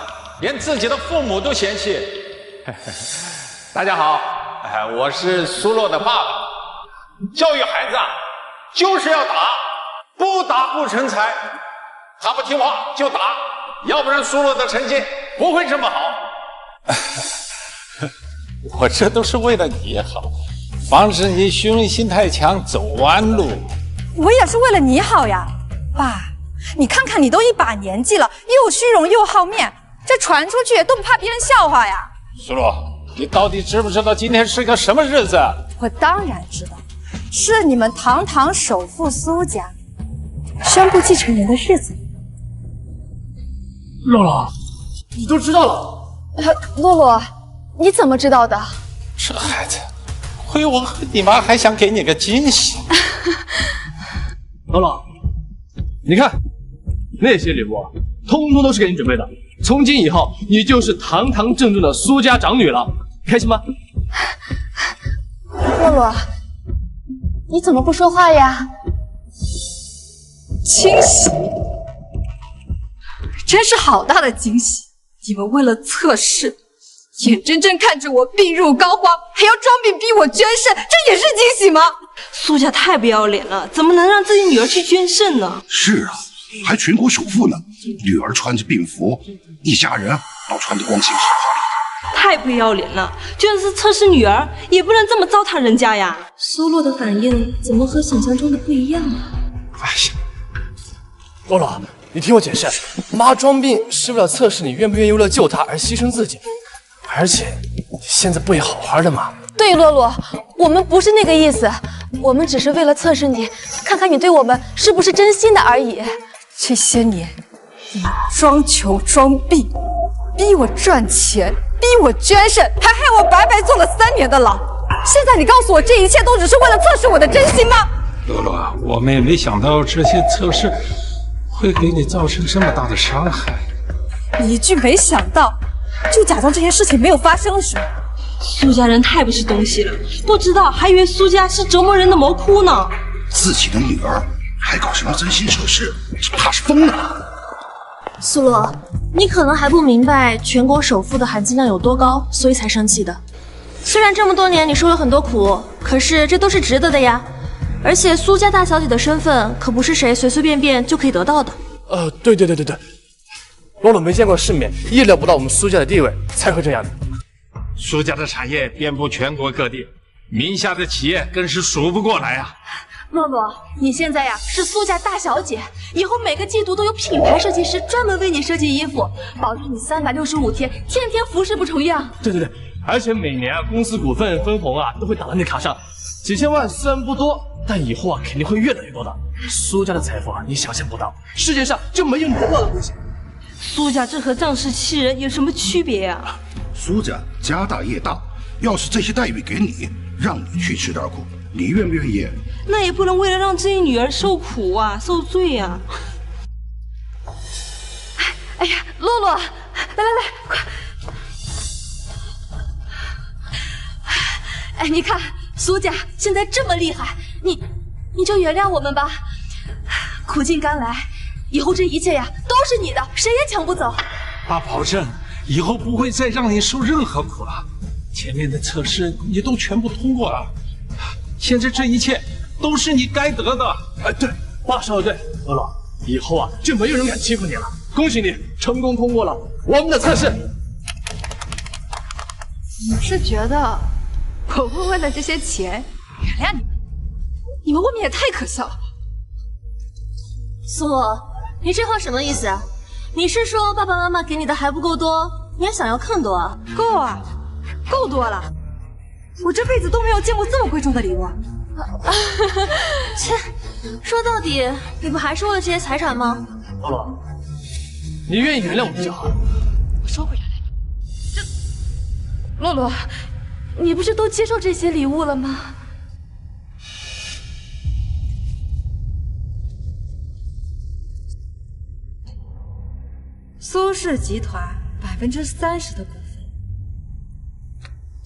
连自己的父母都嫌弃。大家好，我是苏洛的爸爸。教育孩子啊，就是要打，不打不成才。他不听话就打，要不然苏洛的成绩不会这么好。我这都是为了你好，防止你虚荣心太强走弯路。我也是为了你好呀，爸，你看看你都一把年纪了，又虚荣又好面，这传出去都不怕别人笑话呀？苏洛，你到底知不知道今天是个什么日子？我当然知道，是你们堂堂首富苏家宣布继承人的日子。洛洛，你都知道了？洛洛，你怎么知道的？这孩子，亏我和你妈还想给你个惊喜。洛洛，你看那些礼物，通通都是给你准备的。从今以后，你就是堂堂正正的苏家长女了，开心吗？洛洛，你怎么不说话呀？惊喜，真是好大的惊喜！你们为了测试，眼睁睁看着我病入膏肓，还要装病逼我捐肾，这也是惊喜吗？苏家太不要脸了，怎么能让自己女儿去捐肾呢？是啊，还全国首富呢，女儿穿着病服，一家人都穿得光鲜是太不要脸了！就算是测试女儿，也不能这么糟蹋人家呀！苏洛的反应怎么和想象中的不一样啊？哎呀，洛洛，你听我解释，妈装病是为了测试你愿不愿意为了救她而牺牲自己，而且现在不也好好的吗？对，洛洛，我们不是那个意思，我们只是为了测试你，看看你对我们是不是真心的而已。这些年，你装穷装病，逼我赚钱，逼我捐肾，还害我白白坐了3年的牢。现在你告诉我，这一切都只是为了测试我的真心吗？洛洛，我们也没想到这些测试会给你造成这么大的伤害。你一句没想到，就假装这件事情没有发生是吗？苏家人太不是东西了，不知道还以为苏家是折磨人的魔窟呢。自己的女儿还搞什么真心测试，这怕是疯了。苏洛，你可能还不明白全国首富的含金量有多高，所以才生气的。虽然这么多年你受了很多苦，可是这都是值得的呀。而且苏家大小姐的身份可不是谁随随便便就可以得到的。对，洛洛没见过世面，意料不到我们苏家的地位，才会这样的。苏家的产业遍布全国各地，名下的企业更是数不过来啊。洛洛，你现在呀是苏家大小姐，以后每个季度都有品牌设计师专门为你设计衣服，保证你365天天天服饰不重样。对，而且每年公司股份分红都会打到你卡上，几千万虽然不多，但以后肯定会越来越多的。苏家的财富你想象不到，世界上就没有你得到的东西。苏家这和仗势欺人有什么区别呀？苏家家大业大，要是这些待遇给你，让你去吃点苦，你愿不愿意？那也不能为了让自己女儿受苦啊，受罪啊！哎呀，洛洛，来，快！哎，你看苏家现在这么厉害，你就原谅我们吧。苦尽甘来，以后这一切呀都是你的，谁也抢不走。爸保证，以后不会再让你受任何苦了。前面的测试你都全部通过了，现在这一切都是你该得的。对，爸说的对，洛洛，以后就没有人敢欺负你了。恭喜你成功通过了我们的测试。你是觉得我会为了这些钱原谅你们？你们未免也太可笑了吧！苏洛，你这话什么意思啊？你是说爸爸妈妈给你的还不够多，你还想要更多啊？够啊，够多了！我这辈子都没有见过这么贵重的礼物。切，说到底，你不还是为了这些财产吗？洛洛，你愿意原谅我们就好。我说过原谅你。洛洛，你不是都接受这些礼物了吗？苏氏集团30%的股份，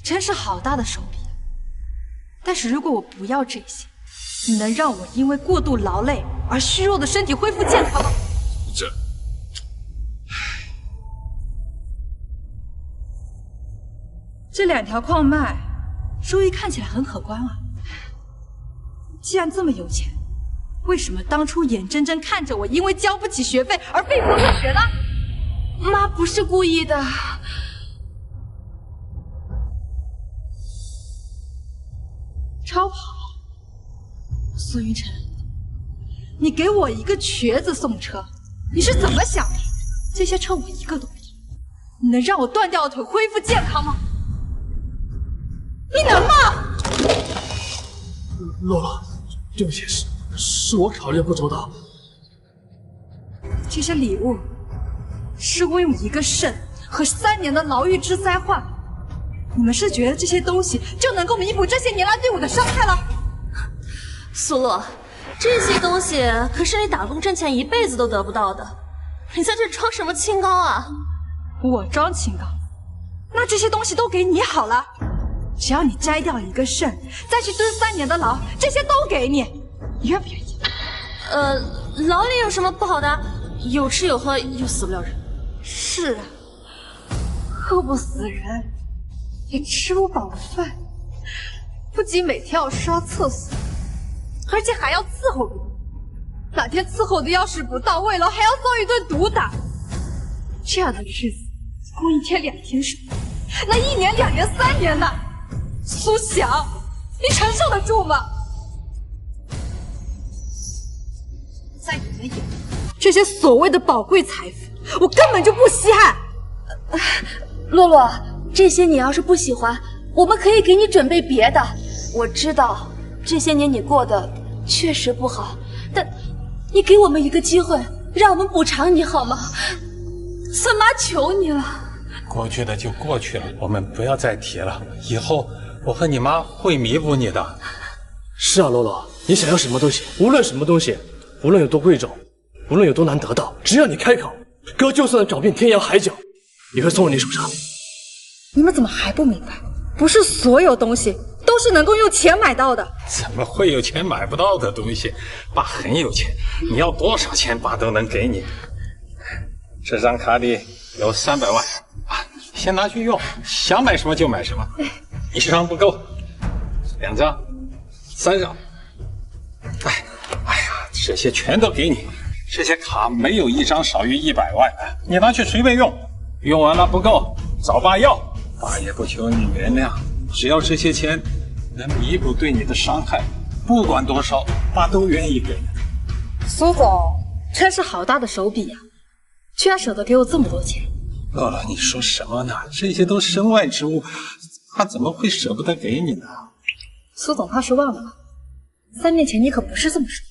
真是好大的手笔。但是如果我不要这些，你能让我因为过度劳累而虚弱的身体恢复健康吗？这2条矿脉，收益看起来很可观啊。既然这么有钱，为什么当初眼睁睁看着我因为交不起学费而被迫辍学呢？妈不是故意的。超跑，苏云晨，你给我一个瘸子送车，你是怎么想的？这些车我一个都不要，你能让我断掉的腿恢复健康吗？你能吗？洛洛，对不起，是我考虑不周到。这些礼物是为我一个肾和3年的牢狱之灾换。你们是觉得这些东西就能够弥补这些年来对我的伤害了？苏洛，这些东西可是你打工挣钱一辈子都得不到的，你在这装什么清高啊？我装清高？那这些东西都给你好了，只要你摘掉一个肾，再去蹲3年的牢，这些都给你，你愿不愿意？牢里有什么不好的？有吃有喝又死不了人。是啊，喝不死人，也吃不饱饭，不仅每天要刷厕所，而且还要伺候别人。哪天伺候的要是不到位了，还要遭一顿毒打。这样的日子，过1天2天是，那1年2年3年的，苏翔，你承受得住吗？在你们眼里，这些所谓的宝贵财富，我根本就不稀罕。洛洛，这些你要是不喜欢，我们可以给你准备别的。我知道这些年你过得确实不好，但你给我们一个机会，让我们补偿你好吗？孙妈求你了。过去的就过去了，我们不要再提了。以后我和你妈会弥补你的。是啊，洛洛，你想要什么东西，无论什么东西，无论有多贵重，无论有多难得到，只要你开口，哥就算找遍天涯海角，也会送到你手上。你们怎么还不明白？不是所有东西都是能够用钱买到的。怎么会有钱买不到的东西？爸很有钱，你要多少钱爸都能给你。这张卡里有300万，先拿去用，想买什么就买什么。1张不够，2张、3张。哎呀，这些全都给你。这些卡没有1张少于100万的，你拿去随便用，用完了不够找爸要，爸也不求你原谅，只要这些钱能弥补对你的伤害，不管多少，爸都愿意给。苏总真是好大的手笔呀，居然舍得给我这么多钱。乐乐，你说什么呢？这些都身外之物，他怎么会舍不得给你呢？苏总怕是忘了，3年前你可不是这么说。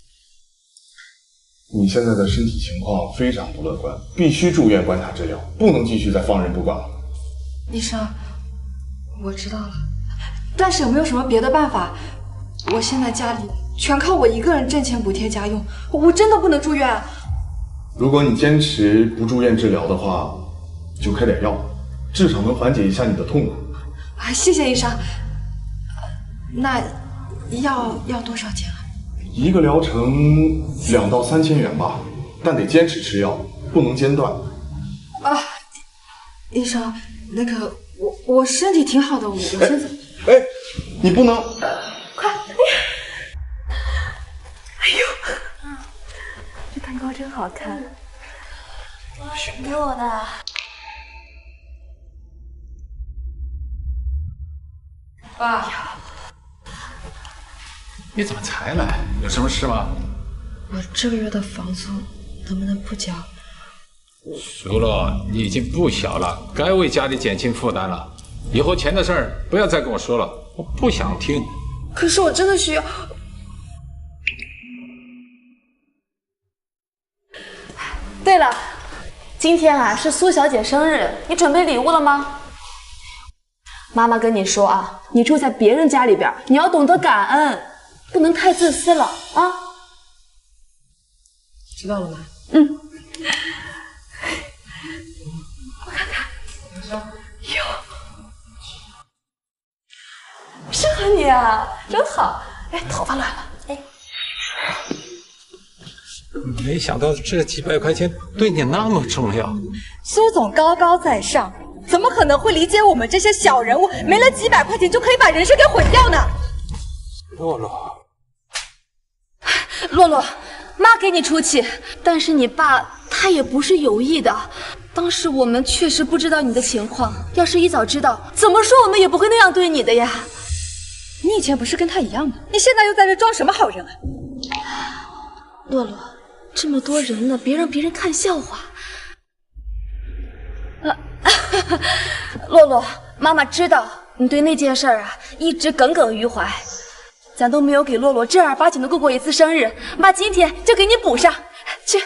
你现在的身体情况非常不乐观，必须住院观察治疗，不能继续再放任不管了。医生，我知道了，但是有没有什么别的办法？我现在家里全靠我一个人挣钱补贴家用，我真的不能住院。如果你坚持不住院治疗的话，就开点药，至少能缓解一下你的痛苦。谢谢医生。那要多少钱啊？一个疗程2到3千元吧，但得坚持吃药，不能间断。医生，那个我身体挺好的，我先走。你不能！快！哎呦，这蛋糕真好看。给我的。爸，你怎么才来？有什么事吗？我这个月的房租能不能不交？苏洛，你已经不小了，该为家里减轻负担了。以后钱的事儿不要再跟我说了，我不想听。可是我真的需要。对了，今天啊是苏小姐生日，你准备礼物了吗？妈妈跟你说啊，你住在别人家里边，你要懂得感恩，不能太自私了啊。知道了吗？我看看，哟，生你啊，真好。哎，头发乱了。哎，没想到这几百块钱对你那么重要。苏总高高在上，怎么可能会理解我们这些小人物没了几百块钱就可以把人生给毁掉呢？洛洛，洛洛，妈给你出气，但是你爸他也不是有意的。当时我们确实不知道你的情况，要是一早知道，怎么说我们也不会那样对你的呀。你以前不是跟他一样吗？你现在又在这装什么好人啊？洛洛，这么多人呢，别让别人看笑话。洛洛，妈妈知道你对那件事啊一直耿耿于怀，咱都没有给洛洛正儿八经的过过一次生日，妈今天就给你补上。去。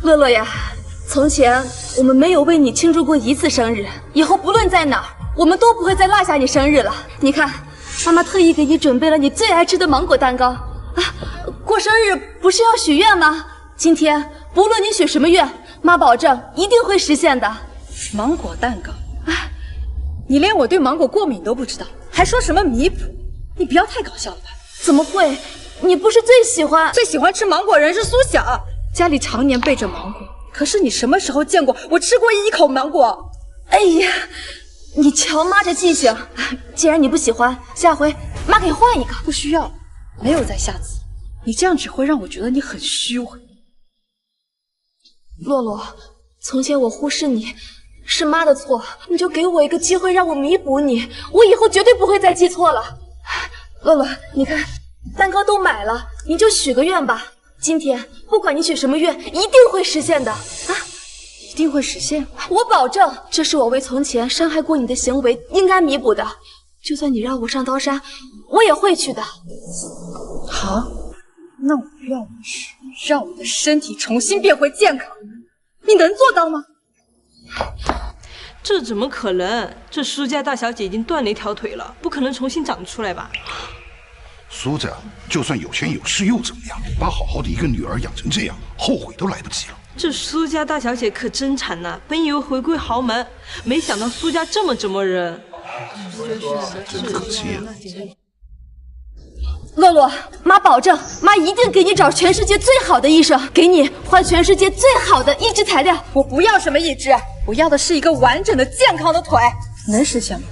洛洛呀，从前我们没有为你庆祝过一次生日，以后不论在哪儿，我们都不会再落下你生日了。你看，妈妈特意给你准备了你最爱吃的芒果蛋糕啊！过生日不是要许愿吗？今天不论你许什么愿，妈保证一定会实现的。芒果蛋糕啊！你连我对芒果过敏都不知道，还说什么弥补？你不要太搞笑了吧？怎么会？你不是最喜欢吃芒果人是苏晓，家里常年备着芒果。可是你什么时候见过我吃过一口芒果？哎呀，你瞧妈这记性，既然你不喜欢，下回妈给你换一个。不需要，没有再下次。你这样只会让我觉得你很虚伪。洛洛，从前我忽视你是妈的错，你就给我一个机会让我弥补你，我以后绝对不会再记错了。洛洛，你看蛋糕都买了，你就许个愿吧。今天不管你许什么愿，一定会实现的啊！一定会实现，我保证，这是我为从前伤害过你的行为应该弥补的。就算你让我上刀山，我也会去的。好，那我让你去，让我的身体重新变回健康，你能做到吗？这怎么可能？这苏家大小姐已经断了一条腿了，不可能重新长出来吧？苏家就算有钱有势又怎么样？把好好的一个女儿养成这样，后悔都来不及了。这苏家大小姐可真惨呐！本以为回归豪门，没想到苏家这么折磨人，真可惜啊！洛洛，妈保证，妈一定给你找全世界最好的医生，给你换全世界最好的移植材料。我不要什么移植，我要的是一个完整的、健康的腿，能实现吗？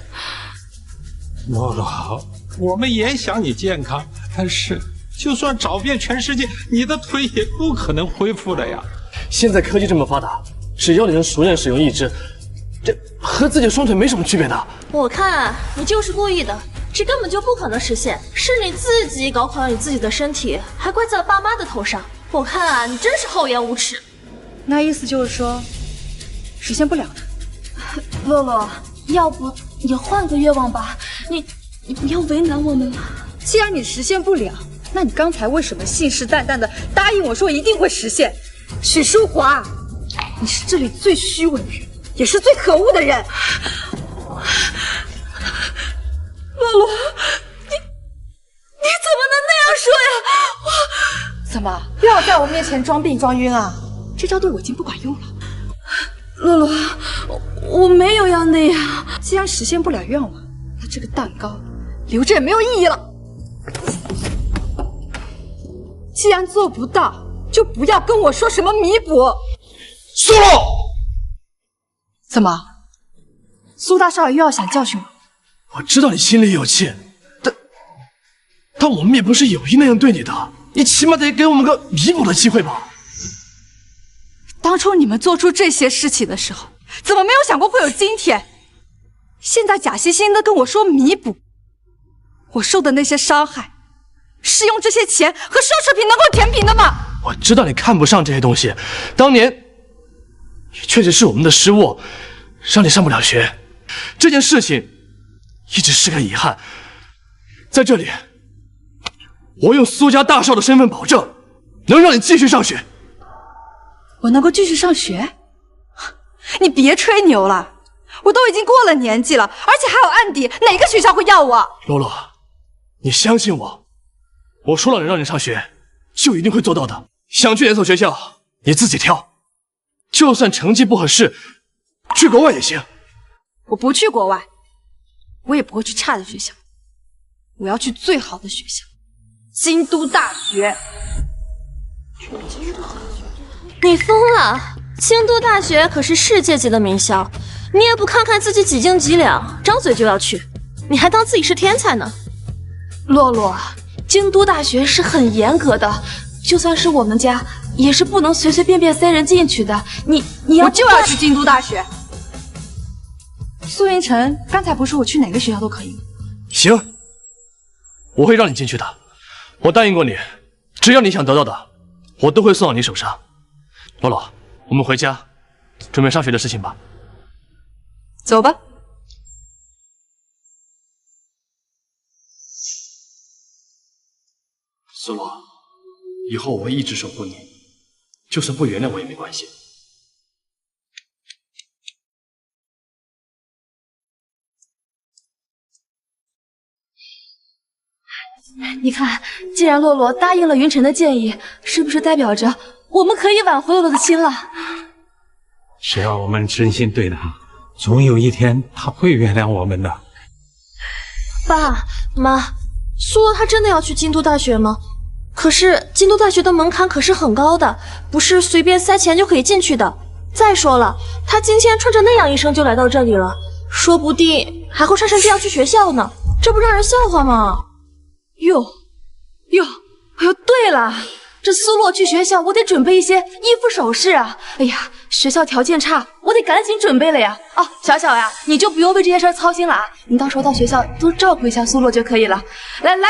洛洛，我们也想你健康，但是就算找遍全世界，你的腿也不可能恢复的呀。现在科技这么发达，只要你能熟练使用义肢，这和自己的双腿没什么区别的。我看你就是故意的，这根本就不可能实现，是你自己搞垮了你自己的身体，还怪在爸妈的头上。我看啊，你真是厚颜无耻。那意思就是说，实现不了的。洛洛，要不你换个愿望吧，你不要为难我们嘛。既然你实现不了，那你刚才为什么信誓旦旦的答应我说一定会实现？许淑华，你是这里最虚伪的人，也是最可恶的人。洛洛，你怎么能那样说呀？怎么又要在我面前装病装晕啊？这招对我已经不管用了。洛洛，我没有要那样。既然实现不了愿望，那这个蛋糕留着也没有意义了。既然做不到，就不要跟我说什么弥补。苏洛，怎么？苏大少爷又要想教训我？我知道你心里有气，但我们也不是有意那样对你的，你起码得给我们个弥补的机会吧。当初你们做出这些事情的时候，怎么没有想过会有今天？现在假惺惺的跟我说弥补，我受的那些伤害，是用这些钱和奢侈品能够填平的吗？我知道你看不上这些东西，当年也确实是我们的失误，让你上不了学。这件事情一直是个遗憾，在这里，我用苏家大少的身份保证，能让你继续上学。我能够继续上学？你别吹牛了，我都已经过了年纪了，而且还有案底，哪个学校会要我？洛洛，你相信我，我说了能让你上学，就一定会做到的。想去哪所学校，你自己挑，就算成绩不合适，去国外也行。我不去国外，我也不会去差的学校，我要去最好的学校——京都大学。你疯了！京都大学可是世界级的名校，你也不看看自己几斤几两，张嘴就要去，你还当自己是天才呢？洛洛，京都大学是很严格的，就算是我们家，也是不能随随便便塞人进去的。你要我就要去京都大学。苏云晨刚才不是我去哪个学校都可以吗？行，我会让你进去的。我答应过你，只要你想得到的，我都会送到你手上。洛洛，我们回家，准备上学的事情吧。走吧。苏洛，以后我会一直守护你，就算不原谅我也没关系。你看，既然洛洛答应了云晨的建议，是不是代表着我们可以挽回洛洛的心了？只要我们真心对他，总有一天他会原谅我们的。爸妈，苏洛他真的要去京都大学吗？可是京都大学的门槛可是很高的，不是随便塞钱就可以进去的。再说了，他今天穿着那样一身就来到这里了，说不定还会穿成这样去学校呢，这不让人笑话吗？哟，对了，这苏洛去学校，我得准备一些衣服首饰啊。哎呀，学校条件差，我得赶紧准备了呀。哦，小小呀，你就不用为这些事儿操心了啊，你到时候到学校多照顾一下苏洛就可以了。来人，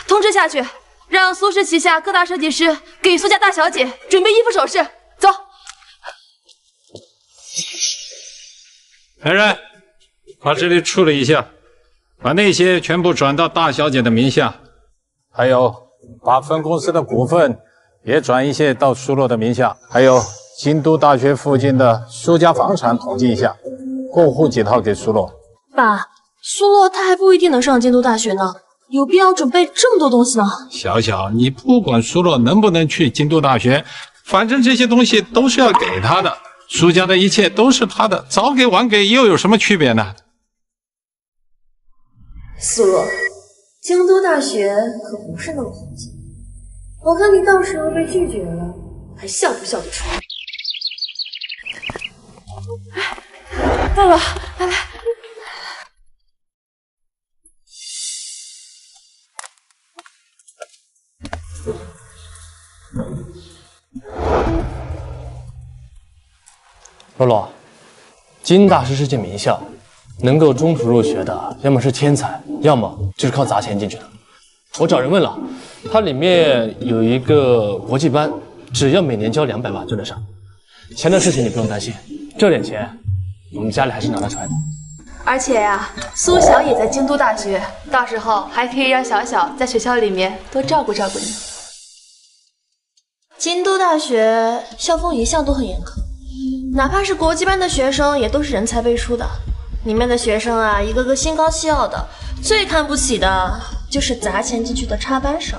通知下去，让苏氏旗下各大设计师给苏家大小姐准备衣服首饰。走。来人，把这里处理一下，把那些全部转到大小姐的名下，还有把分公司的股份也转一些到苏洛的名下，还有京都大学附近的苏家房产统计一下，过户几套给苏洛。爸，苏洛他还不一定能上京都大学呢，有必要准备这么多东西呢？小小，你不管苏洛能不能去京都大学，反正这些东西都是要给他的，苏家的一切都是他的，早给晚给又有什么区别呢？苏洛，京都大学可不是那么好进，我看你到时候被拒绝了，还笑不笑得出来？到了，来。洛洛，京大是世界名校，能够中途入学的，要么是天才，要么就是靠砸钱进去的。我找人问了，它里面有一个国际班，只要每年交200万就能上。钱的事情你不用担心，这点钱我们家里还是拿得出来的。而且呀，苏小也在京都大学，到时候还可以让小小在学校里面多照顾照顾你。京都大学校风一向都很严苛，哪怕是国际班的学生也都是人才辈出的。里面的学生啊，一个个心高气傲的，最看不起的就是砸钱进去的插班生。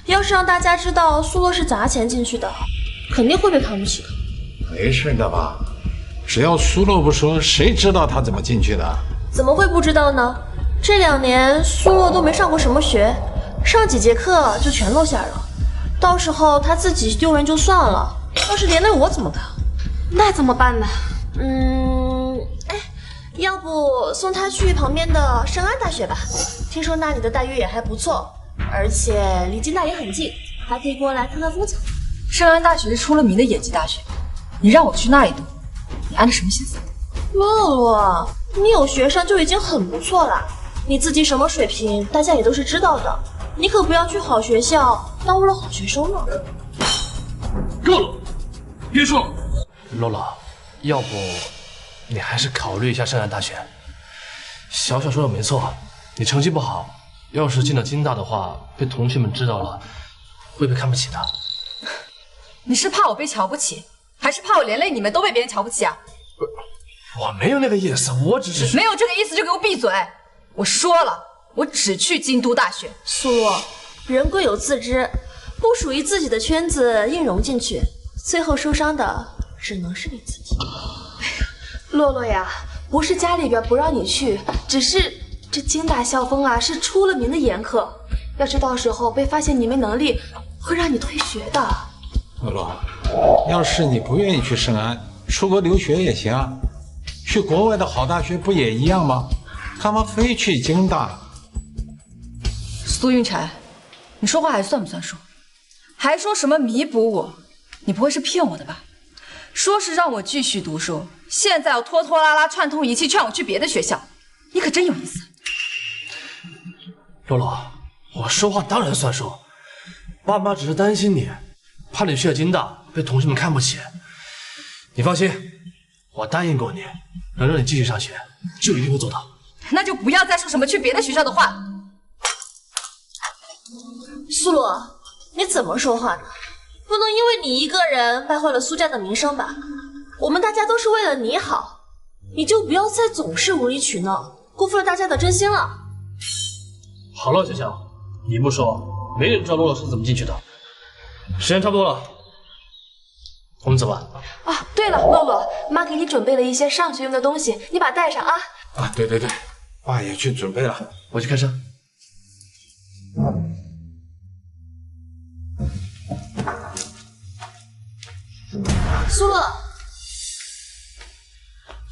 要是让大家知道苏洛是砸钱进去的，肯定会被看不起的。没事的吧？只要苏洛不说，谁知道他怎么进去的？怎么会不知道呢？这2年苏洛都没上过什么学，上几节课就全落下了。到时候他自己丢人就算了，要是连累我怎么办？那怎么办呢？要不送他去旁边的圣安大学吧，听说那里的待遇也还不错，而且离京大也很近，还可以过来看看风景。圣安大学是出了名的野鸡大学，你让我去那里读，你安着什么心思？洛洛，你有学生就已经很不错了，你自己什么水平，大家也都是知道的，你可不要去好学校耽误了好学生呢。够了，别说了。洛洛，要不你还是考虑一下圣安大学。小小说的没错，你成绩不好，要是进了京大的话，被同学们知道了，会被看不起的。你是怕我被瞧不起，还是怕我连累你们都被别人瞧不起啊？我没有那个意思，我只是……没有这个意思就给我闭嘴！我说了，我只去京都大学。苏洛，人各有自知，不属于自己的圈子硬融进去，最后受伤的只能是你自己。洛洛呀，不是家里边不让你去，只是这京大校风啊是出了名的严苛，要是到时候被发现你没能力，会让你退学的。洛洛，要是你不愿意去圣安，出国留学也行啊，去国外的好大学不也一样吗？干嘛非去京大？苏云婵，你说话还算不算数？还说什么弥补我？你不会是骗我的吧？说是让我继续读书，现在要拖拖拉拉串通一气劝我去别的学校，你可真有意思。洛洛，我说话当然算数，爸妈只是担心你，怕你去了京大被同学们看不起。你放心，我答应过你，能让你继续上学，就一定会做到。那就不要再说什么去别的学校的话了。苏洛，你怎么说话呢？不能因为你一个人败坏了苏家的名声吧？我们大家都是为了你好，你就不要再总是无理取闹，辜负了大家的真心了。好了，小小，你不说，没人知道洛洛是怎么进去的。时间差不多了，我们走吧。啊，对了，洛洛，妈给你准备了一些上学用的东西，你把它带上啊。啊，对，爸也去准备了，我去开车。苏洛，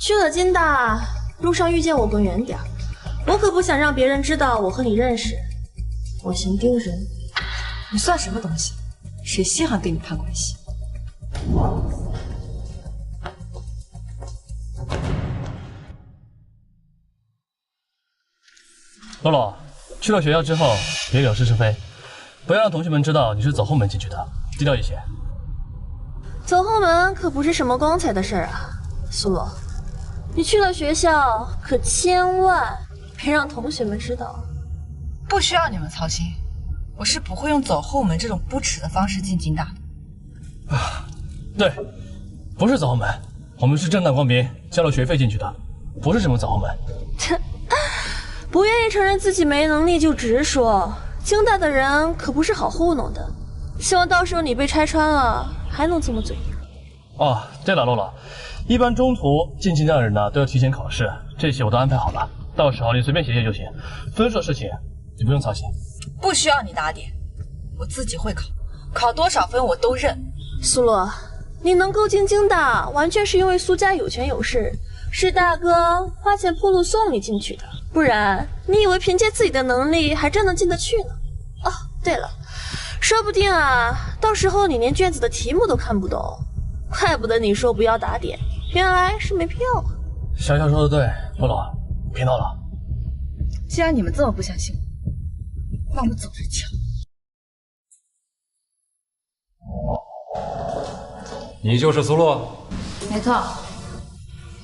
去了京大，路上遇见我滚远点，我可不想让别人知道我和你认识，我嫌丢人。你算什么东西？谁稀罕跟你攀关系？洛洛，去了学校之后别惹是是非，不要让同学们知道你是走后门进去的，低调一些。走后门可不是什么光彩的事儿啊，苏洛，你去了学校可千万别让同学们知道。不需要你们操心，我是不会用走后门这种不耻的方式进京大的。对，不是走后门，我们是正大光明交了学费进去的，不是什么走后门。不愿意承认自己没能力就直说，京大的人可不是好糊弄的。希望到时候你被拆穿了还能这么嘴硬。哦，对了，洛洛，一般中途进京大的人呢都要提前考试，这些我都安排好了，到时候你随便写写就行。分数的事情你不用操心。不需要你打点，我自己会考，考多少分我都认。苏洛，你能够进京大，完全是因为苏家有权有势，是大哥花钱铺路送你进去的，不然你以为凭借自己的能力还真能进得去呢？哦，对了，说不定啊，到时候你连卷子的题目都看不懂，怪不得你说不要打点，原来是没票啊。小小说的对，洛洛，别闹了。既然你们这么不相信我，那我们走着瞧。你就是苏洛？没错。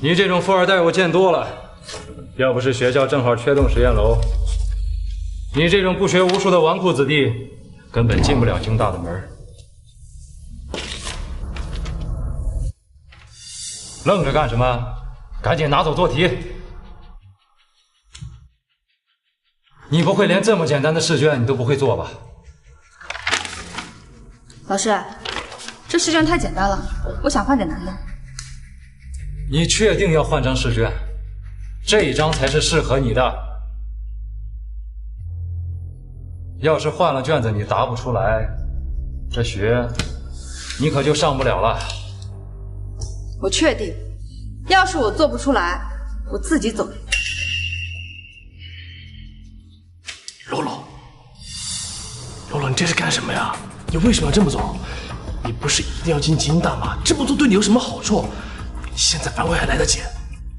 你这种富二代我见多了，要不是学校正好缺栋实验楼，你这种不学无术的纨绔子弟根本进不了京大的门。愣着干什么？赶紧拿走做题。你不会连这么简单的试卷你都不会做吧？老师，这试卷太简单了，我想换点难的。你确定要换张试卷？这一张才是适合你的。要是换了卷子你答不出来，这学你可就上不了了。我确定，要是我做不出来，我自己走。洛洛，洛洛，你这是干什么呀？你为什么要这么做？你不是一定要进京大吗？这么做对你有什么好处？现在反悔还来得及。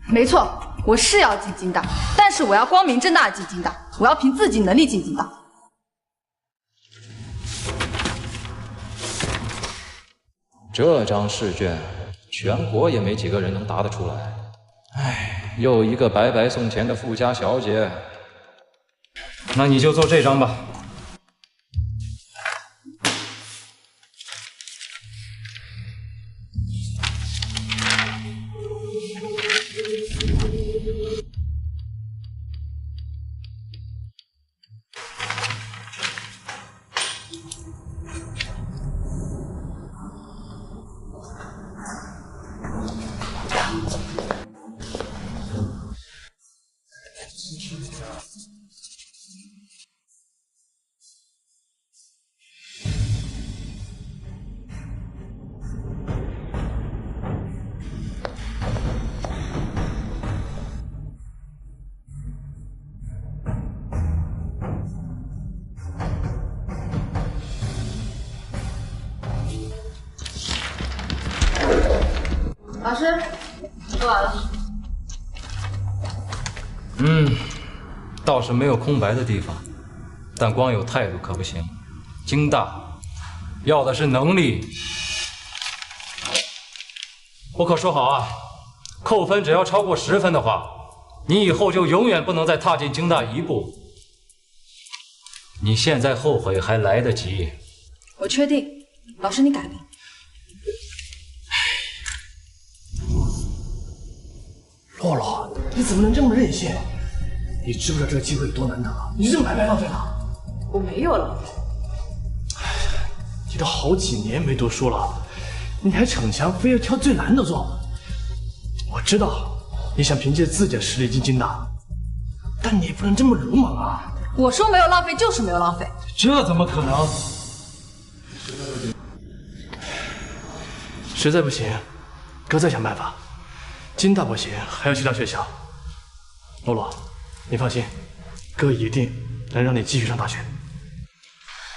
没错，我是要进京大，但是我要光明正大进京大，我要凭自己能力进京大。这张试卷，全国也没几个人能答得出来。唉，又一个白白送钱的富家小姐。那你就做这张吧。老师，做完了。倒是没有空白的地方，但光有态度可不行。京大要的是能力。我可说好啊，扣分只要超过10分的话，你以后就永远不能再踏进京大一步。你现在后悔还来得及。我确定，老师你改吧。洛洛，你怎么能这么任性？你知不知道这个机会有多难得？你就这么白白浪费了？我没有浪费。你都好几年没读书了，你还逞强，非要挑最难的做。我知道你想凭借自己的实力进京大，但你不能这么鲁莽啊！我说没有浪费就是没有浪费。这怎么可能？实在不行，哥再想办法。京大不行，还有其他学校。洛洛，你放心，哥一定能让你继续上大学。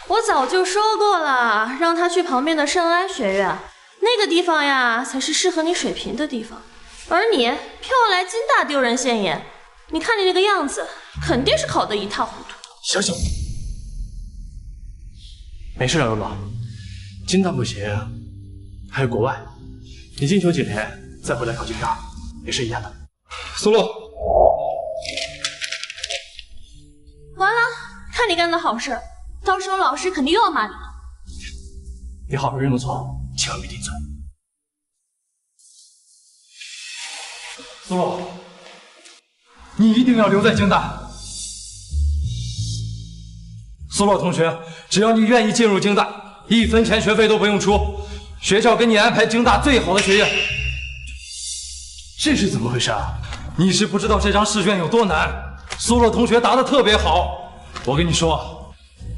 我早就说过了，让他去旁边的圣安学院，那个地方呀，才是适合你水平的地方。而你偏要来京大丢人现眼，你看你这个样子，肯定是考得一塌糊涂。小小，没事啊，洛洛，京大不行，还有国外，你进修几年再回来考京大，也是一样的。苏洛，完了，看你干的好事，到时候老师肯定又要骂你了。你好好认个错，千万别顶嘴。苏洛，你一定要留在京大。苏洛同学，只要你愿意进入京大，1分钱学费都不用出，学校给你安排京大最好的学院。这是怎么回事啊？你是不知道这张试卷有多难。苏洛同学答得特别好，我跟你说，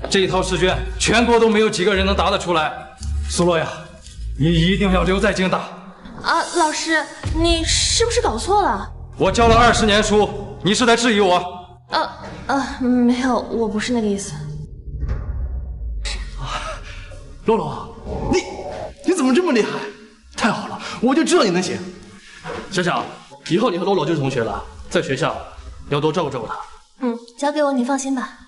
这一套试卷全国都没有几个人能答得出来。苏洛呀，你一定要留在京大。啊，老师，你是不是搞错了？我教了20年书，你是在质疑我？没有，我不是那个意思。洛洛，你怎么这么厉害？太好了，我就知道你能行。小小，以后你和洛洛就是同学了，在学校要多照顾照顾他。交给我，你放心吧。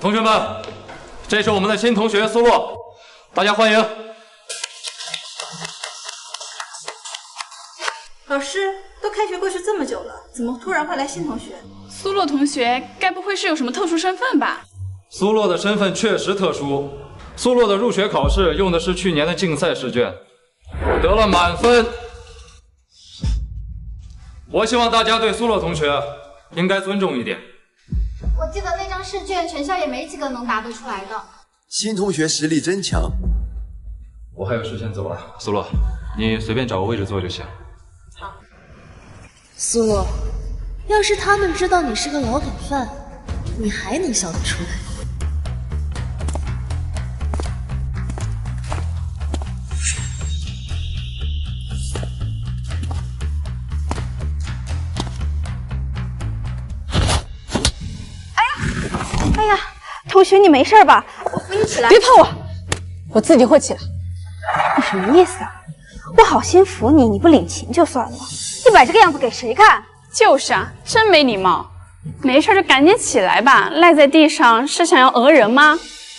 同学们，这是我们的新同学苏洛，大家欢迎。老师，都开学过去这么久了，怎么突然会来新同学？苏洛同学该不会是有什么特殊身份吧？苏洛的身份确实特殊，苏洛的入学考试用的是去年的竞赛试卷，得了满分。我希望大家对苏洛同学应该尊重一点。我记得那张试卷全校也没几个能答得出来的。新同学实力真强。我还有事先走了，苏洛，你随便找个位置坐就行。苏洛，要是他们知道你是个老梗犯，你还能笑得出来？哎呀，同学你没事吧？我扶你起来。别碰我，我自己会起来。你什么意思啊？我好心扶你，你不领情就算了，你摆这个样子给谁看？就是啊，真没礼貌。没事就赶紧起来吧，赖在地上是想要讹人吗？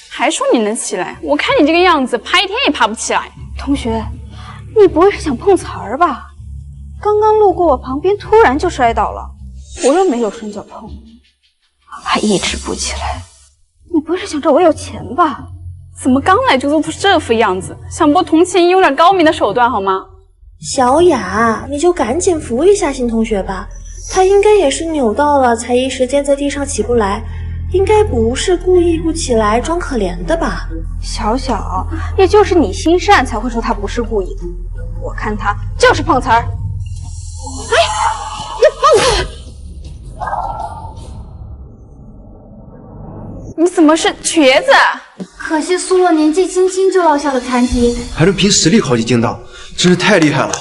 还说你能起来，我看你这个样子，爬1天也爬不起来。同学，你不会是想碰瓷儿吧？刚刚路过我旁边，突然就摔倒了，我又没有伸脚碰，还一直不起来。你不是想着我有钱吧？怎么刚来就做出这副样子？想博同情，用点高明的手段好吗？小雅，你就赶紧扶一下新同学吧，他应该也是扭到了，才一时间在地上起不来，应该不是故意不起来装可怜的吧？小小，也就是你心善才会说他不是故意的，我看他就是碰瓷儿。哎，你放开！你怎么是瘸子？可惜苏洛年纪轻轻就落下了残疾，还能凭实力考进京大，真是太厉害了。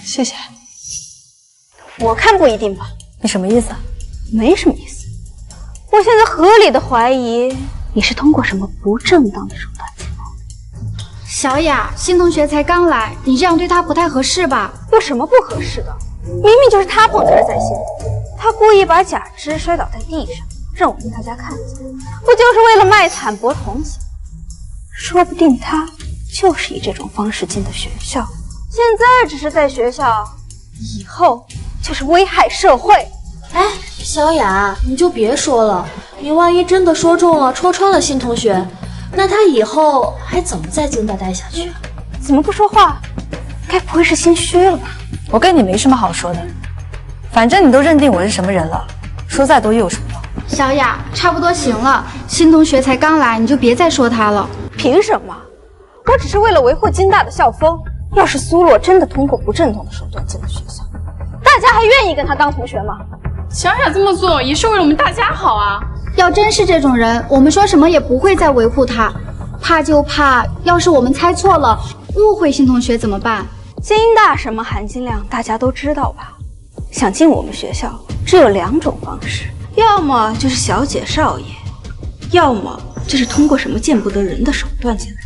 谢谢。我看不一定吧？你什么意思？没什么意思。我现在合理的怀疑你是通过什么不正当的手段进来的。小雅，新同学才刚来，你这样对他不太合适吧？有什么不合适的？明明就是他碰瓷儿在先，他故意把假肢摔倒在地上，让我们大家看见，不就是为了卖惨博同情？说不定他就是以这种方式进的学校，现在只是在学校，以后就是危害社会。哎，小雅，你就别说了，你万一真的说中了，戳穿了新同学，那他以后还怎么在京大待下去？怎么不说话？该不会是心虚了吧？我跟你没什么好说的，反正你都认定我是什么人了，说再多又有什么用？小雅，差不多行了，新同学才刚来，你就别再说他了。凭什么？我只是为了维护京大的校风。要是苏洛真的通过不正当的手段进了学校，大家还愿意跟他当同学吗？小雅这么做也是为了我们大家好啊！要真是这种人，我们说什么也不会再维护他。怕就怕，要是我们猜错了，误会新同学怎么办？京大什么含金量，大家都知道吧？想进我们学校，只有2种方式，要么就是小姐少爷，要么就是通过什么见不得人的手段进来。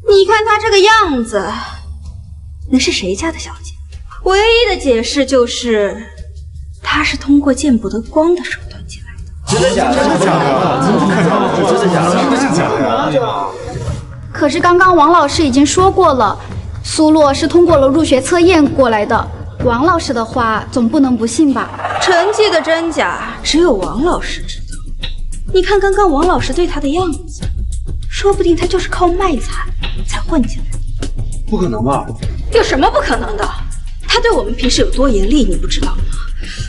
你看他这个样子，那是谁家的小姐？唯一的解释就是，他是通过见不得光的手段进来的。真的假的？真的假的？真的假的？真的假的？可是刚刚王老师已经说过了，苏洛是通过了入学测验过来的。王老师的话总不能不信吧？成绩的真假只有王老师知道。你看刚刚王老师对他的样子，说不定他就是靠卖惨才混进来的。不可能吧？有什么不可能的？他对我们平时有多严厉，你不知道吗？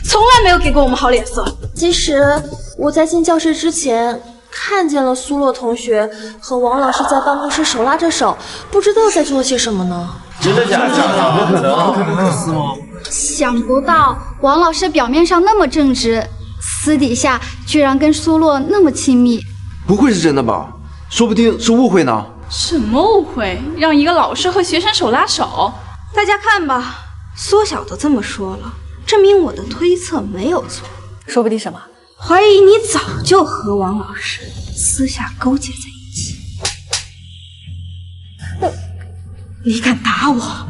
从来没有给过我们好脸色。其实我在进教室之前看见了苏洛同学和王老师在办公室手拉着手，不知道在做些什么呢。真的假的？不可能，不可能是吗？想不到王老师表面上那么正直，私底下居然跟苏洛那么亲密。不会是真的吧？说不定是误会呢。什么误会？让一个老师和学生手拉手？大家看吧，缩小都这么说了，证明我的推测没有错。说不定什么？怀疑你早就和王老师私下勾结在一起。你敢打我？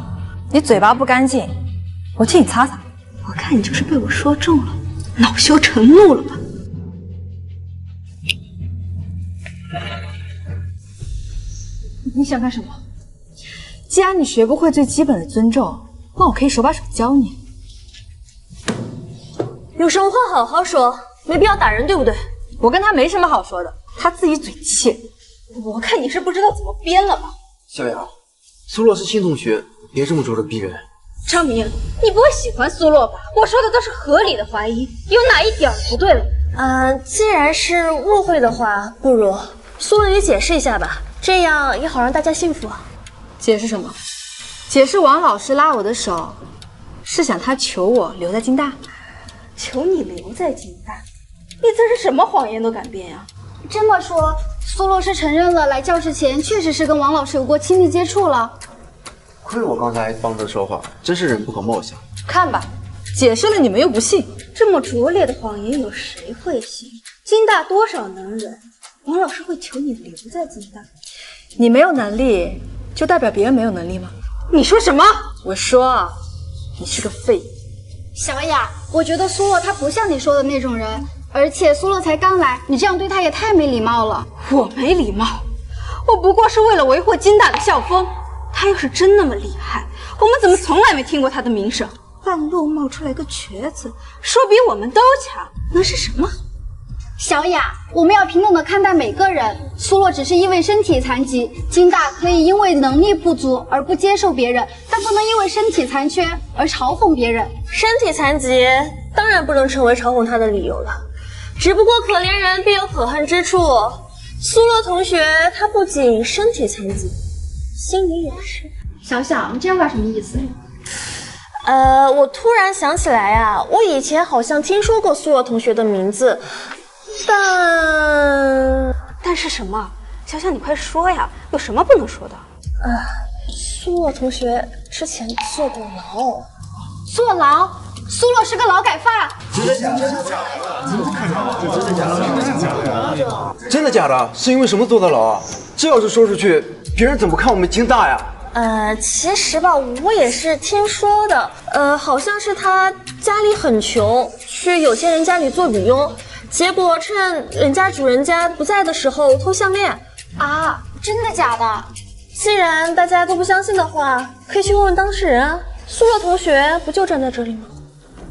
你嘴巴不干净，我替你擦擦。我看你就是被我说中了，恼羞成怒了吧？你想干什么？既然你学不会最基本的尊重，那我可以手把手教你。有什么话好好说，没必要打人，对不对？我跟他没什么好说的，他自己嘴气人。我看你是不知道怎么编了吧？小雅，苏洛是新同学，别这么咄咄逼人。张明，你不会喜欢苏洛吧？我说的都是合理的怀疑，有哪一点不对了？既然是误会的话，不如苏洛你解释一下吧，这样也好让大家信服。解释什么？解释王老师拉我的手，是想他求我留在京大。求你留在京大？你这是什么谎言都敢编呀？这么说，苏洛是承认了来教室前确实是跟王老师有过亲密接触了。亏我刚才帮着说话，真是人不可貌相。看吧，解释了你们又不信，这么拙劣的谎言有谁会信？京大多少能人，王老师会求你留在京大？你没有能力，就代表别人没有能力吗？你说什么？我说，你是个废物。小雅，我觉得苏洛他不像你说的那种人，而且苏洛才刚来，你这样对他也太没礼貌了。我没礼貌？我不过是为了维护京大的校风。他要是真那么厉害，我们怎么从来没听过他的名声？半路冒出来个瘸子，说比我们都强，能是什么？小雅，我们要平等的看待每个人。苏洛只是因为身体残疾，京大可以因为能力不足而不接受别人，但不能因为身体残缺而嘲讽别人。身体残疾当然不能成为嘲讽他的理由了，只不过可怜人必有可恨之处。苏洛同学他不仅身体残疾，心里也是。小小，你这话什么意思？我突然想起来啊，我以前好像听说过苏洛同学的名字，但是什么？小小，你快说呀，有什么不能说的？苏洛同学之前坐过牢。坐牢？苏洛是个劳改犯。真的假的？真的假的？是因为什么坐的牢啊？这要是说出去，别人怎么看我们京大呀？其实吧，我也是听说的。好像是他家里很穷，去有钱人家里做女佣，结果趁人家主人家不在的时候偷项链。啊，真的假的？既然大家都不相信的话，可以去问问当事人啊。苏洛同学不就站在这里吗？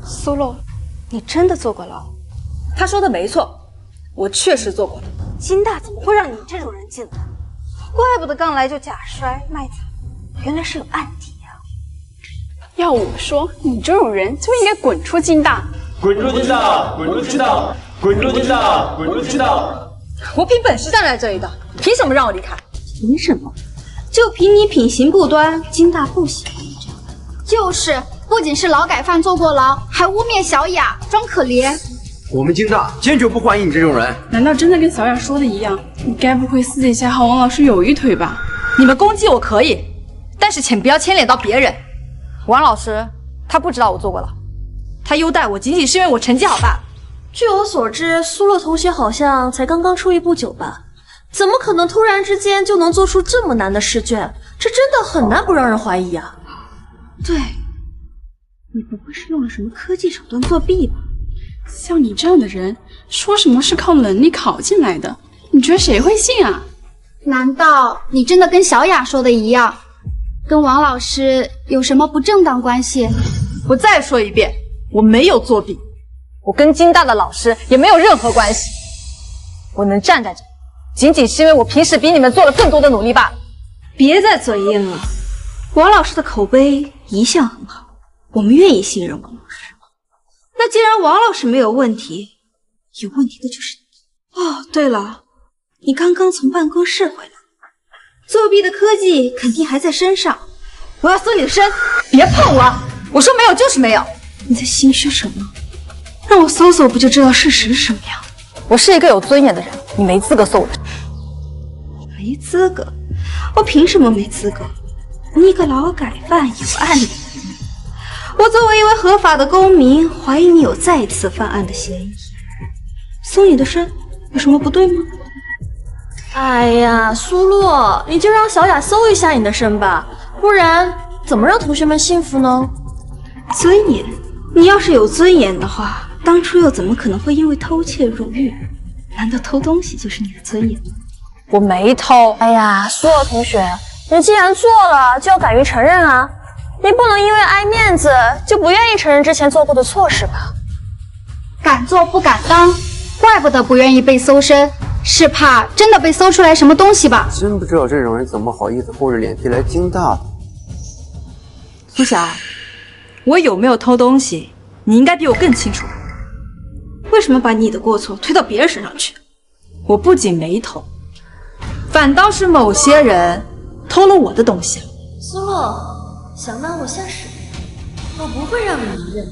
苏洛，你真的坐过牢？他说的没错，我确实坐过牢。金大怎么会让你这种人进来？怪不得刚来就假摔卖惨，原来是有案底呀！要我说，你这种人就应该滚出金大！滚出金大！滚出金大！滚出金大！滚出金大！我凭本事站在这一道，凭什么让我离开？凭什么？就凭你品行不端，金大不喜欢你这样的。就是，不仅是劳改犯坐过牢，还污蔑小雅，装可怜。我们京大坚决不欢迎你这种人。难道真的跟小雅说的一样？你该不会私底下和王老师有一腿吧？你们攻击我可以，但是请不要牵连到别人。王老师他不知道我坐过牢，他优待我仅仅是因为我成绩好罢了。据我所知，苏洛同学好像才刚刚出狱不久吧？怎么可能突然之间就能做出这么难的试卷？这真的很难不让人怀疑啊！对，你不会是用了什么科技手段作弊吧？像你这样的人，说什么是靠能力考进来的，你觉得谁会信啊？难道你真的跟小雅说的一样，跟王老师有什么不正当关系？我再说一遍，我没有作弊，我跟金大的老师也没有任何关系。我能站在这，仅仅是因为我平时比你们做了更多的努力罢了。别再嘴硬了，王老师的口碑一向很好，我们愿意信任王老师。那既然王老师没有问题，有问题的就是你。哦，对了，你刚刚从办公室回来，作弊的科技肯定还在身上，我要搜你的身，别碰我！我说没有就是没有。你在心虚什么？让我搜搜不就知道事实是什么样？我是一个有尊严的人，你没资格搜我的身。没资格？我凭什么没资格？你一个劳改犯有案底，我作为一位合法的公民，怀疑你有再次犯案的嫌疑。搜你的身有什么不对吗？哎呀，苏洛，你就让小雅搜一下你的身吧，不然怎么让同学们信服呢？尊严？你要是有尊严的话，当初又怎么可能会因为偷窃入狱？难道偷东西就是你的尊严吗？我没偷。哎呀，苏洛同学，你既然做了，就要敢于承认啊！你不能因为爱面子就不愿意承认之前做过的错事吧？敢做不敢当，怪不得不愿意被搜身，是怕真的被搜出来什么东西吧？真不知道这种人怎么好意思厚着脸皮来京大的。苏霞，我有没有偷东西，你应该比我更清楚。为什么把你的过错推到别人身上去？我不仅没偷，反倒是某些人偷了我的东西。苏洛，想拿我下手，我不会让你承认。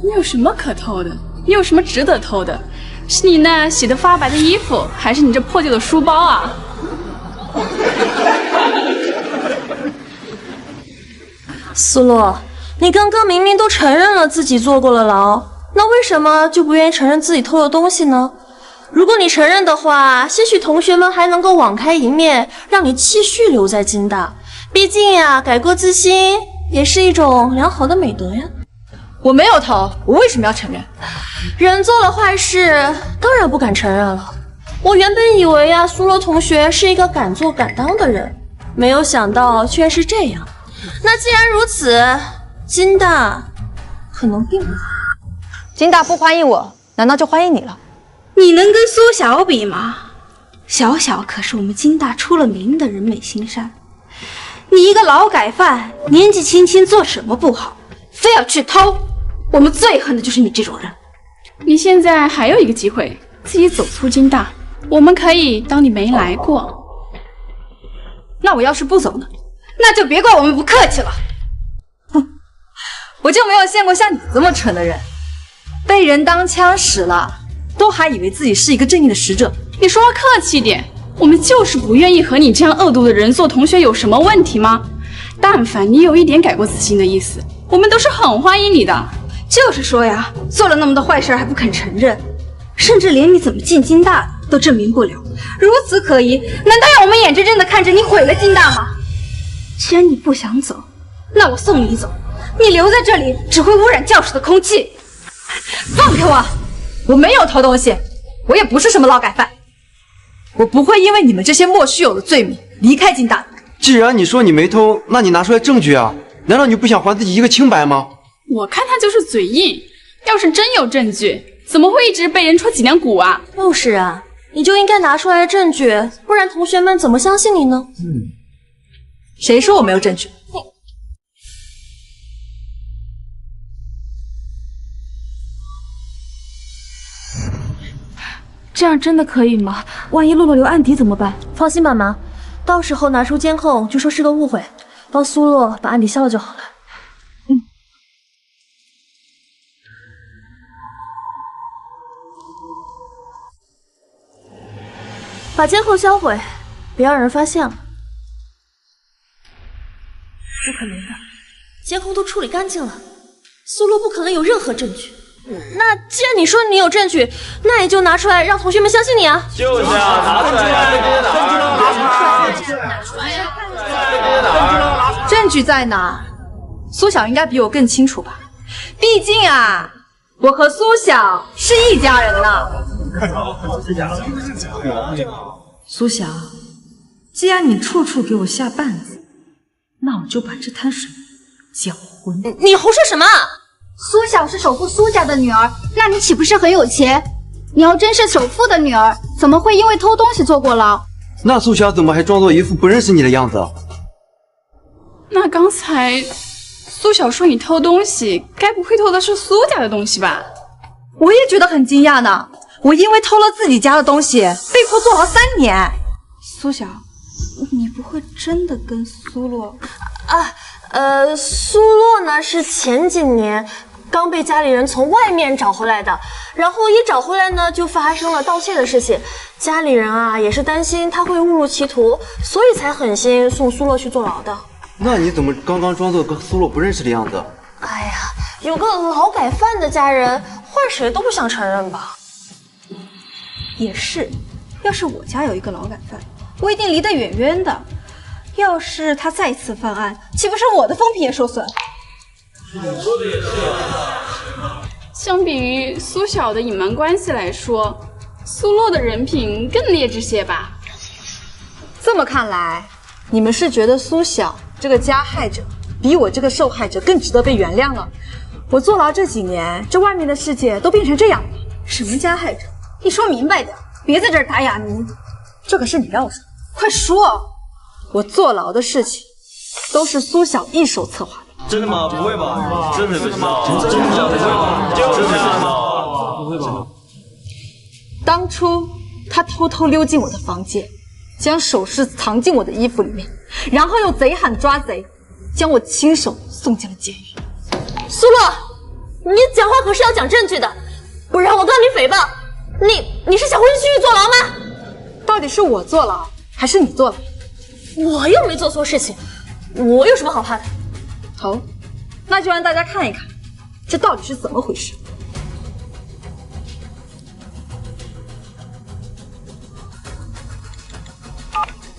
你有什么可偷的？你有什么值得偷的？是你那洗得发白的衣服，还是你这破旧的书包啊？苏洛，你刚刚明明都承认了自己坐过了牢，那为什么就不愿意承认自己偷了东西呢？如果你承认的话，些许同学们还能够网开一面，让你继续留在京大。毕竟呀，改过自新也是一种良好的美德呀。我没有偷，我为什么要承认？人做了坏事，当然不敢承认了。我原本以为呀，苏洛同学是一个敢做敢当的人，没有想到居然是这样。那既然如此，金大可能并不好。金大不欢迎我，难道就欢迎你了？你能跟苏小比吗？小小可是我们京大出了名的人美心善。你一个劳改犯，年纪轻轻做什么不好，非要去偷？我们最恨的就是你这种人。你现在还有一个机会，自己走出京大，我们可以当你没来过。那我要是不走呢？那就别怪我们不客气了。哼，我就没有见过像你这么蠢的人，被人当枪使了，都还以为自己是一个正义的使者。你说话客气点，我们就是不愿意和你这样恶毒的人做同学，有什么问题吗？但凡你有一点改过自新的意思，我们都是很欢迎你的。就是说呀，做了那么多坏事还不肯承认，甚至连你怎么进京大都证明不了。如此可疑，难道要我们眼睁睁的看着你毁了京大吗？既然你不想走，那我送你走。你留在这里只会污染教室的空气。放开我！我没有偷东西，我也不是什么劳改犯，我不会因为你们这些莫须有的罪名离开京大的。既然你说你没偷，那你拿出来证据啊！难道你不想还自己一个清白吗？我看他就是嘴硬，要是真有证据，怎么会一直被人戳脊梁骨啊？就是啊，你就应该拿出来证据，不然同学们怎么相信你呢？谁说我没有证据？这样真的可以吗？万一洛洛留案底怎么办？放心吧，妈，到时候拿出监控就说是个误会，帮苏洛把案底消了就好了。把监控销毁，别让人发现了。不可能的，监控都处理干净了，苏洛不可能有任何证据。那既然你说你有证据，那也就拿出来让同学们相信你啊！就是啊，拿出来呀！证据在哪？苏晓应该比我更清楚吧？毕竟啊，我和苏晓是一家人呢。苏晓，既然你处处给我下绊子，那我就把这滩水搅浑。你胡说什么？苏晓是首富苏家的女儿，那你岂不是很有钱？你要真是首富的女儿，怎么会因为偷东西坐过牢？那苏晓怎么还装作一副不认识你的样子？那刚才苏晓说你偷东西，该不会偷的是苏家的东西吧？我也觉得很惊讶呢。我因为偷了自己家的东西，被迫坐牢3年。苏晓，你不会真的跟苏洛苏洛呢是前几年刚被家里人从外面找回来的，然后一找回来呢就发生了盗窃的事情，家里人啊也是担心他会误入歧途，所以才狠心送苏洛去坐牢的。那你怎么刚刚装作跟苏洛不认识的样子？哎呀，有个劳改犯的家人，换谁都不想承认吧。也是，要是我家有一个劳改犯，我一定离得远远的。要是他再次犯案，岂不是我的风评也受损？相比于苏晓的隐瞒关系来说，苏洛的人品更劣质些吧？这么看来，你们是觉得苏晓这个加害者比我这个受害者更值得被原谅了？我坐牢这几年，这外面的世界都变成这样了。什么加害者？你说明白点，别在这儿打哑谜。这可是你让我说，快说！我坐牢的事情都是苏晓一手策划的。真的吗？不会吧？真的不知道？真的不会吧？就是这样的。不会吧？当初他偷偷溜进我的房间，将首饰藏进我的衣服里面，然后又贼喊抓贼，将我亲手送进了监狱。苏洛，你讲话可是要讲证据的，不然我告你诽谤。你是想回去坐牢吗？到底是我坐牢还是你坐牢？我又没做错事情，我有什么好怕的？好，那就让大家看一看，这到底是怎么回事。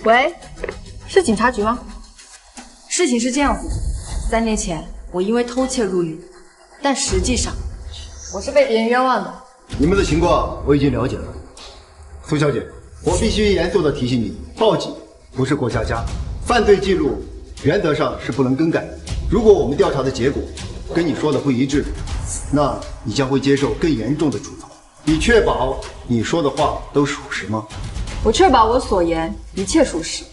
喂，是警察局吗？事情是这样子的，3年前我因为偷窃入狱，但实际上我是被别人冤枉的。你们的情况我已经了解了，苏小姐，我必须严肃地提醒你，报警不是过家家，犯罪记录原则上是不能更改的。如果我们调查的结果跟你说的不一致，那你将会接受更严重的处罚。你确保你说的话都属实吗？我确保我所言一切属实，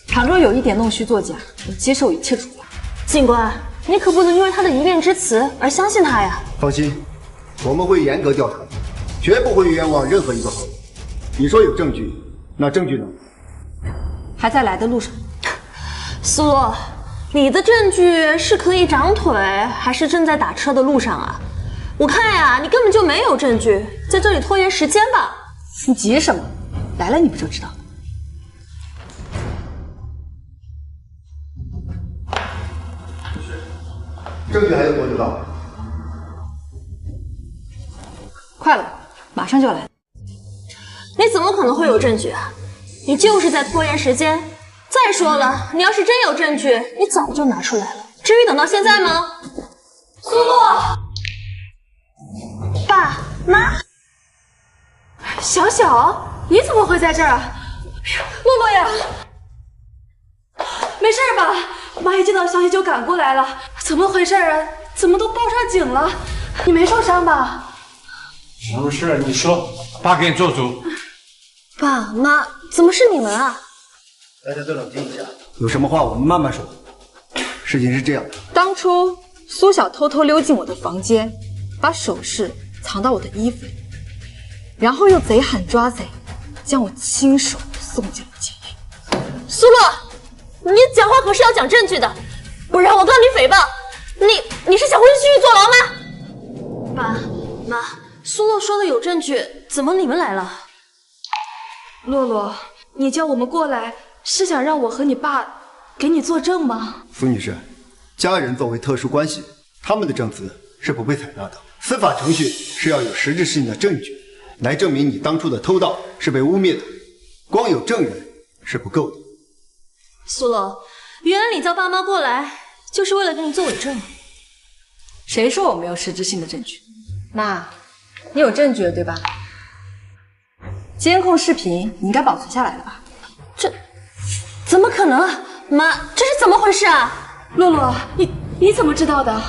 倘若有一点弄虚作假，我接受一切处罚。警官，你可不能因为他的一面之词而相信他呀。放心，我们会严格调查，绝不会冤枉任何一个好人。你说有证据，那证据呢？还在来的路上。苏洛，你的证据是可以长腿，还是正在打车的路上啊？我看呀，你根本就没有证据，在这里拖延时间吧。你急什么？来了你不就知道了。证据还有多久到？快了，马上就来。你怎么可能会有证据啊？你就是在拖延时间。再说了，你要是真有证据，你早就拿出来了，至于等到现在吗？苏洛，爸妈，小小，你怎么会在这儿啊？洛洛呀，没事吧？妈一接到消息就赶过来了，怎么回事啊？怎么都报上警了？你没受伤吧？什么事？你说，爸给你做主。爸妈，怎么是你们啊？大家都冷静一下，有什么话我们慢慢说。事情是这样的，当初苏晓偷偷溜进我的房间，把首饰藏到我的衣服里，然后又贼喊抓贼，将我亲手送进了监狱。苏洛，你讲话可是要讲证据的，不然我告你诽谤。你是想回去继续坐牢吗？爸妈，苏洛说的有证据，怎么你们来了？洛洛，你叫我们过来是想让我和你爸给你作证吗？苏女士，家人作为特殊关系，他们的证词是不被采纳的。司法程序是要有实质性的证据来证明你当初的偷盗是被污蔑的，光有证人是不够的。苏洛，原来你叫爸妈过来就是为了给你做伪证。谁说我没有实质性的证据？妈，你有证据了对吧？监控视频你应该保存下来了吧？这怎么可能啊？妈，这是怎么回事啊？洛洛，你怎么知道的？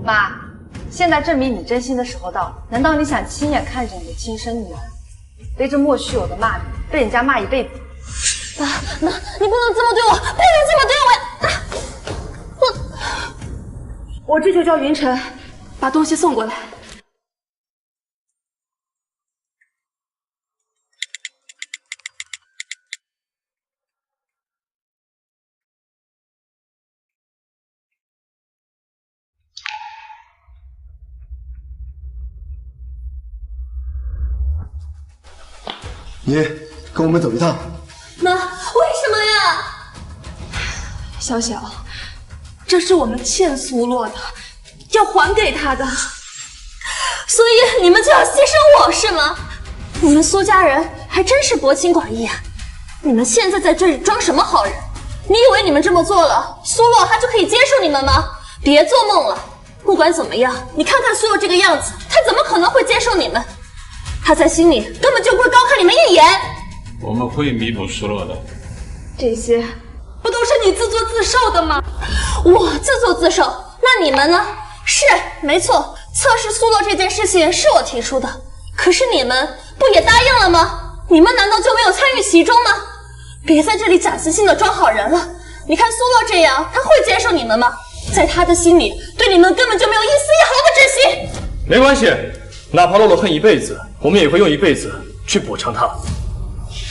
妈，现在证明你真心的时候到了。难道你想亲眼看着你的亲生女儿背着莫须有的骂名，被人家骂一辈子？妈，你不能这么对我，不能这么对我！我这就叫云晨把东西送过来。你跟我们走一趟。妈，为什么呀？小小，这是我们欠苏洛的，要还给他的。所以你们就要牺牲我是吗？你们苏家人还真是薄情寡义啊！你们现在在这里装什么好人？你以为你们这么做了，苏洛他就可以接受你们吗？别做梦了！不管怎么样，你看看苏洛这个样子，他怎么可能会接受你们？他在心里根本就不会高看你们一眼。我们会弥补苏洛的。这些不都是你自作自受的吗？我自作自受，那你们呢？是，没错，测试苏洛这件事情是我提出的，可是你们不也答应了吗？你们难道就没有参与其中吗？别在这里假惺惺的装好人了。你看苏洛这样，他会接受你们吗？在他的心里，对你们根本就没有一丝一毫的珍惜。没关系，哪怕洛洛恨一辈子，我们也会用一辈子去补偿他。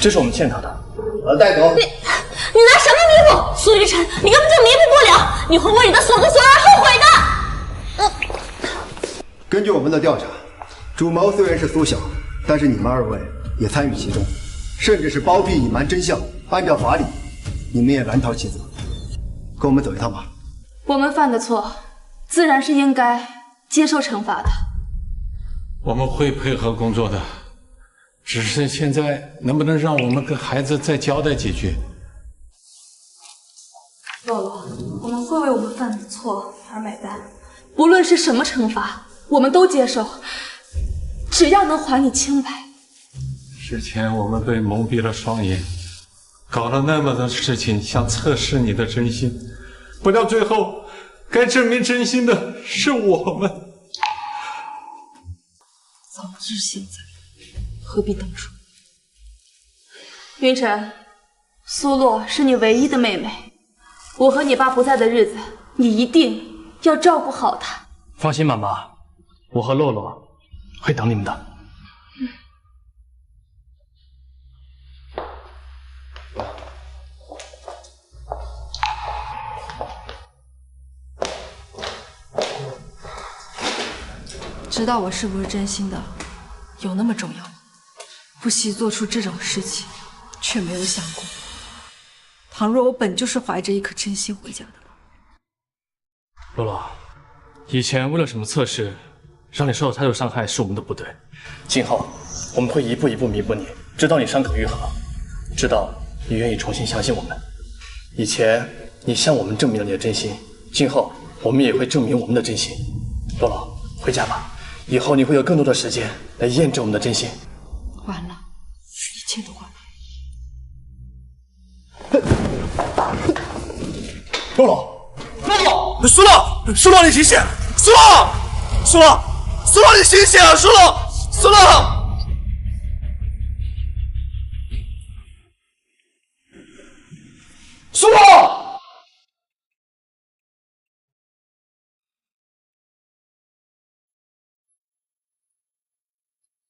这是我们欠他的。带走。你拿什么弥补？苏雨辰，你根本就弥补不了，你会为你的所作所为而后悔的。根据我们的调查，主谋虽然是苏晓，但是你们二位也参与其中，甚至是包庇隐瞒真相。按照法理，你们也难逃其责。跟我们走一趟吧。我们犯的错，自然是应该接受惩罚的。我们会配合工作的，只是现在能不能让我们跟孩子再交代几句？洛洛，我们会为我们犯的错而买单，不论是什么惩罚，我们都接受，只要能还你清白。之前我们被蒙蔽了双眼，搞了那么多事情，想测试你的真心，不料最后该证明真心的是我们。早知现在，何必当初？云晨，苏洛是你唯一的妹妹，我和你爸不在的日子，你一定要照顾好她。放心吧，妈，我和洛洛会等你们的。知道我是不是真心的，有那么重要吗？不惜做出这种事情，却没有想过，倘若我本就是怀着一颗真心回家的。洛洛，以前为了什么测试，让你受到太多伤害是我们的不对。今后我们会一步一步弥补你，直到你伤口愈合，直到你愿意重新相信我们。以前你向我们证明了你的真心，今后我们也会证明我们的真心。洛洛，回家吧，以后你会有更多的时间来验证我们的真心。完了，一切都完了。洛洛，洛洛，苏洛，苏洛，你醒醒！苏洛，苏洛，苏洛，你醒醒啊！苏洛，苏洛。苏洛！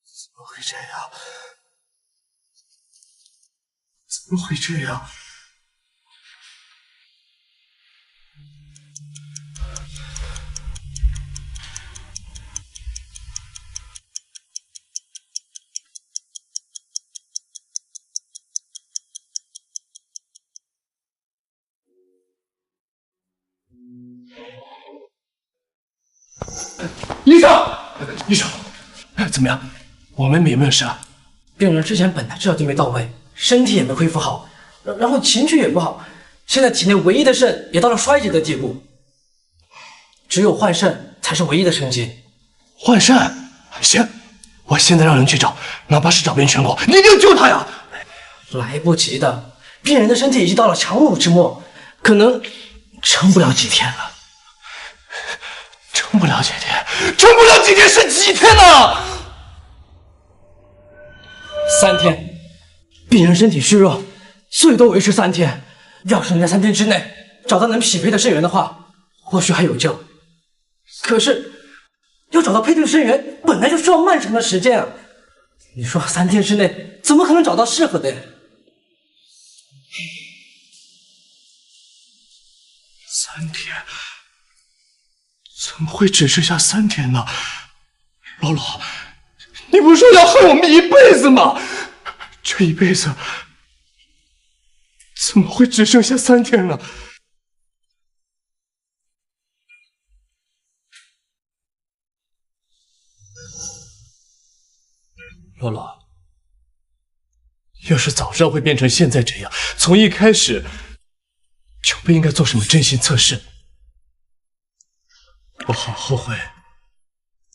怎么会这样？怎么会这样？医生，医生，怎么样？我妹妹有没有事啊？病人之前本来治疗就没到位，身体也没恢复好，然后情绪也不好，现在体内唯一的肾也到了衰竭的地步，只有换肾才是唯一的生机。换肾？行，我现在让人去找，哪怕是找遍全国，你一定救他呀！来不及的，病人的身体已经到了强弩之末，可能撑不了几天了。撑不了几天，撑不了几天是几天呢？3天，病人身体虚弱，最多维持3天。要是能在3天之内找到能匹配的肾源的话，或许还有救。可是要找到配对的肾源，本来就需要漫长的时间啊！你说3天之内怎么可能找到适合的呀？3天。怎么会只剩下3天呢？洛洛，你不是说要恨我们一辈子吗？这一辈子怎么会只剩下3天呢？洛洛，要是早知道会变成现在这样，从一开始就不应该做什么真心测试。我好后悔，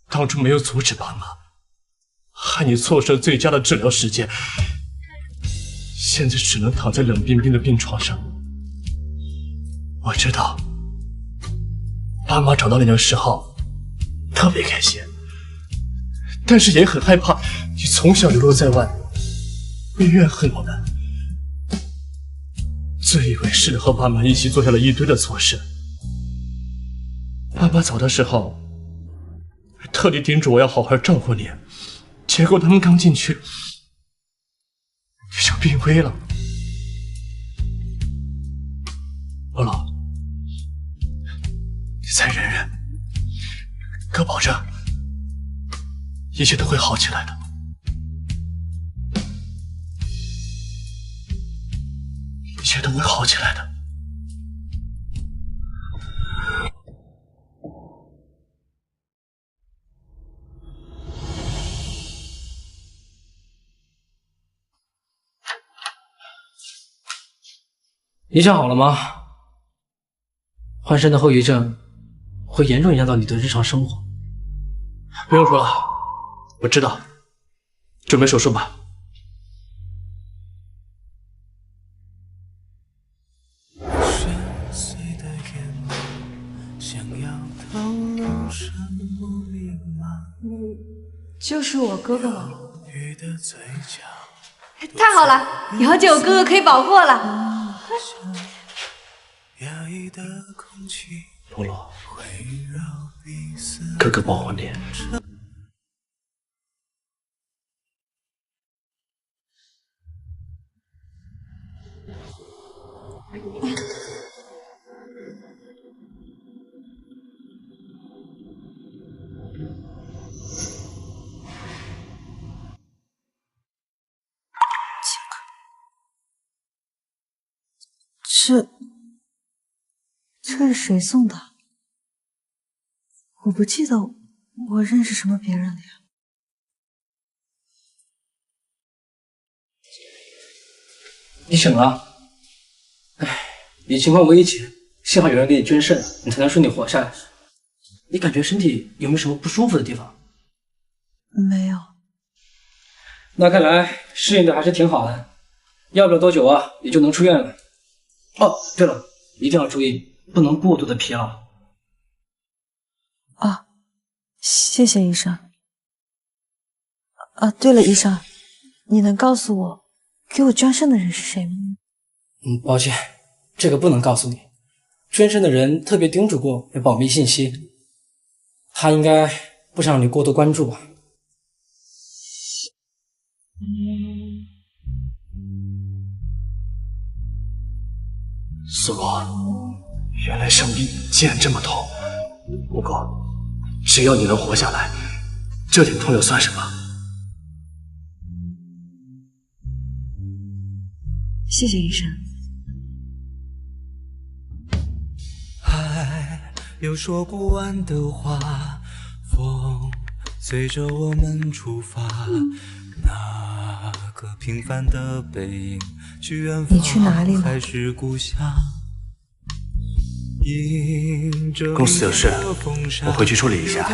当初没有阻止爸妈，害你错失了最佳的治疗时间，现在只能躺在冷冰冰的病床上。我知道，爸妈找到你的时候特别开心，但是也很害怕你从小流落在外，会怨恨我们。自以为是的和爸妈一起做下了一堆的错事。爸爸走的时候，特地叮嘱我要好好照顾你，结果他们刚进去，你就病危了。洛洛，你再忍忍，哥保证，一切都会好起来的。一切都会好起来的。你想好了吗？换肾的后遗症会严重影响到你的日常生活。不用说了，我知道，准备手术吧。就是我哥哥吗？太好了，以后就有哥哥可以保护我了。洛洛，哥哥保护你。这是谁送的？我不记得我认识什么别人了呀。你醒了？哎，你情况危急，幸好有人给你捐肾，你才能顺利活下来。你感觉身体有没有什么不舒服的地方？没有。那看来适应的还是挺好的，要不了多久啊，也就能出院了。哦，对了，一定要注意，不能过度的疲劳。啊，谢谢医生。啊，对了，医生，你能告诉我给我捐肾的人是谁吗？抱歉，这个不能告诉你。捐肾的人特别叮嘱过要保密信息，他应该不想让你过度关注吧。苏罗，原来生病竟然这么痛。不过，只要你能活下来，这点痛又算什么？谢谢医生。海有说不完的话，风随着我们出发，那个平凡的背影，去远方你去哪里了？还是故乡？公司有事，我回去处理一下，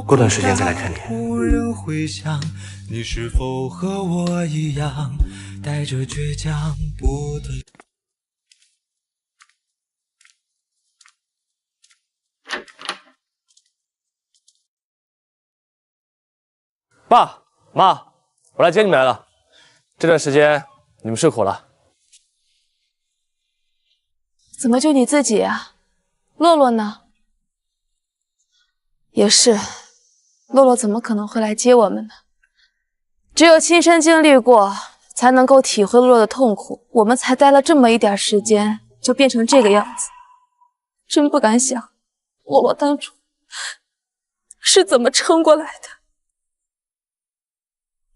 过段时间再来看你。无人回想，你是否和我一样，带着倔强不得。爸妈，我来接你们来了。这段时间你们吃苦了。怎么就你自己啊？洛洛呢？也是，洛洛怎么可能会来接我们呢？只有亲身经历过，才能够体会洛洛的痛苦。我们才待了这么一点时间，就变成这个样子，真不敢想，洛洛当初是怎么撑过来的。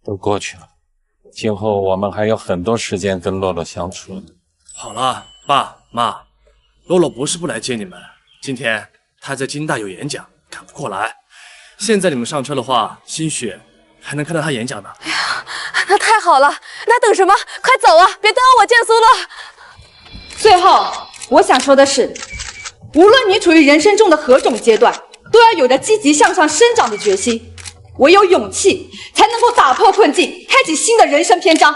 都过去了，今后我们还有很多时间跟洛洛相处。好了，爸妈，洛洛不是不来接你们，今天他在金大有演讲，赶不过来。现在你们上车的话，兴许还能看到他演讲呢。哎呀，那太好了，那等什么？快走啊，别耽误我见苏洛。最后，我想说的是，无论你处于人生中的何种阶段，都要有着积极向上生长的决心。唯有勇气，才能够打破困境，开启新的人生篇章。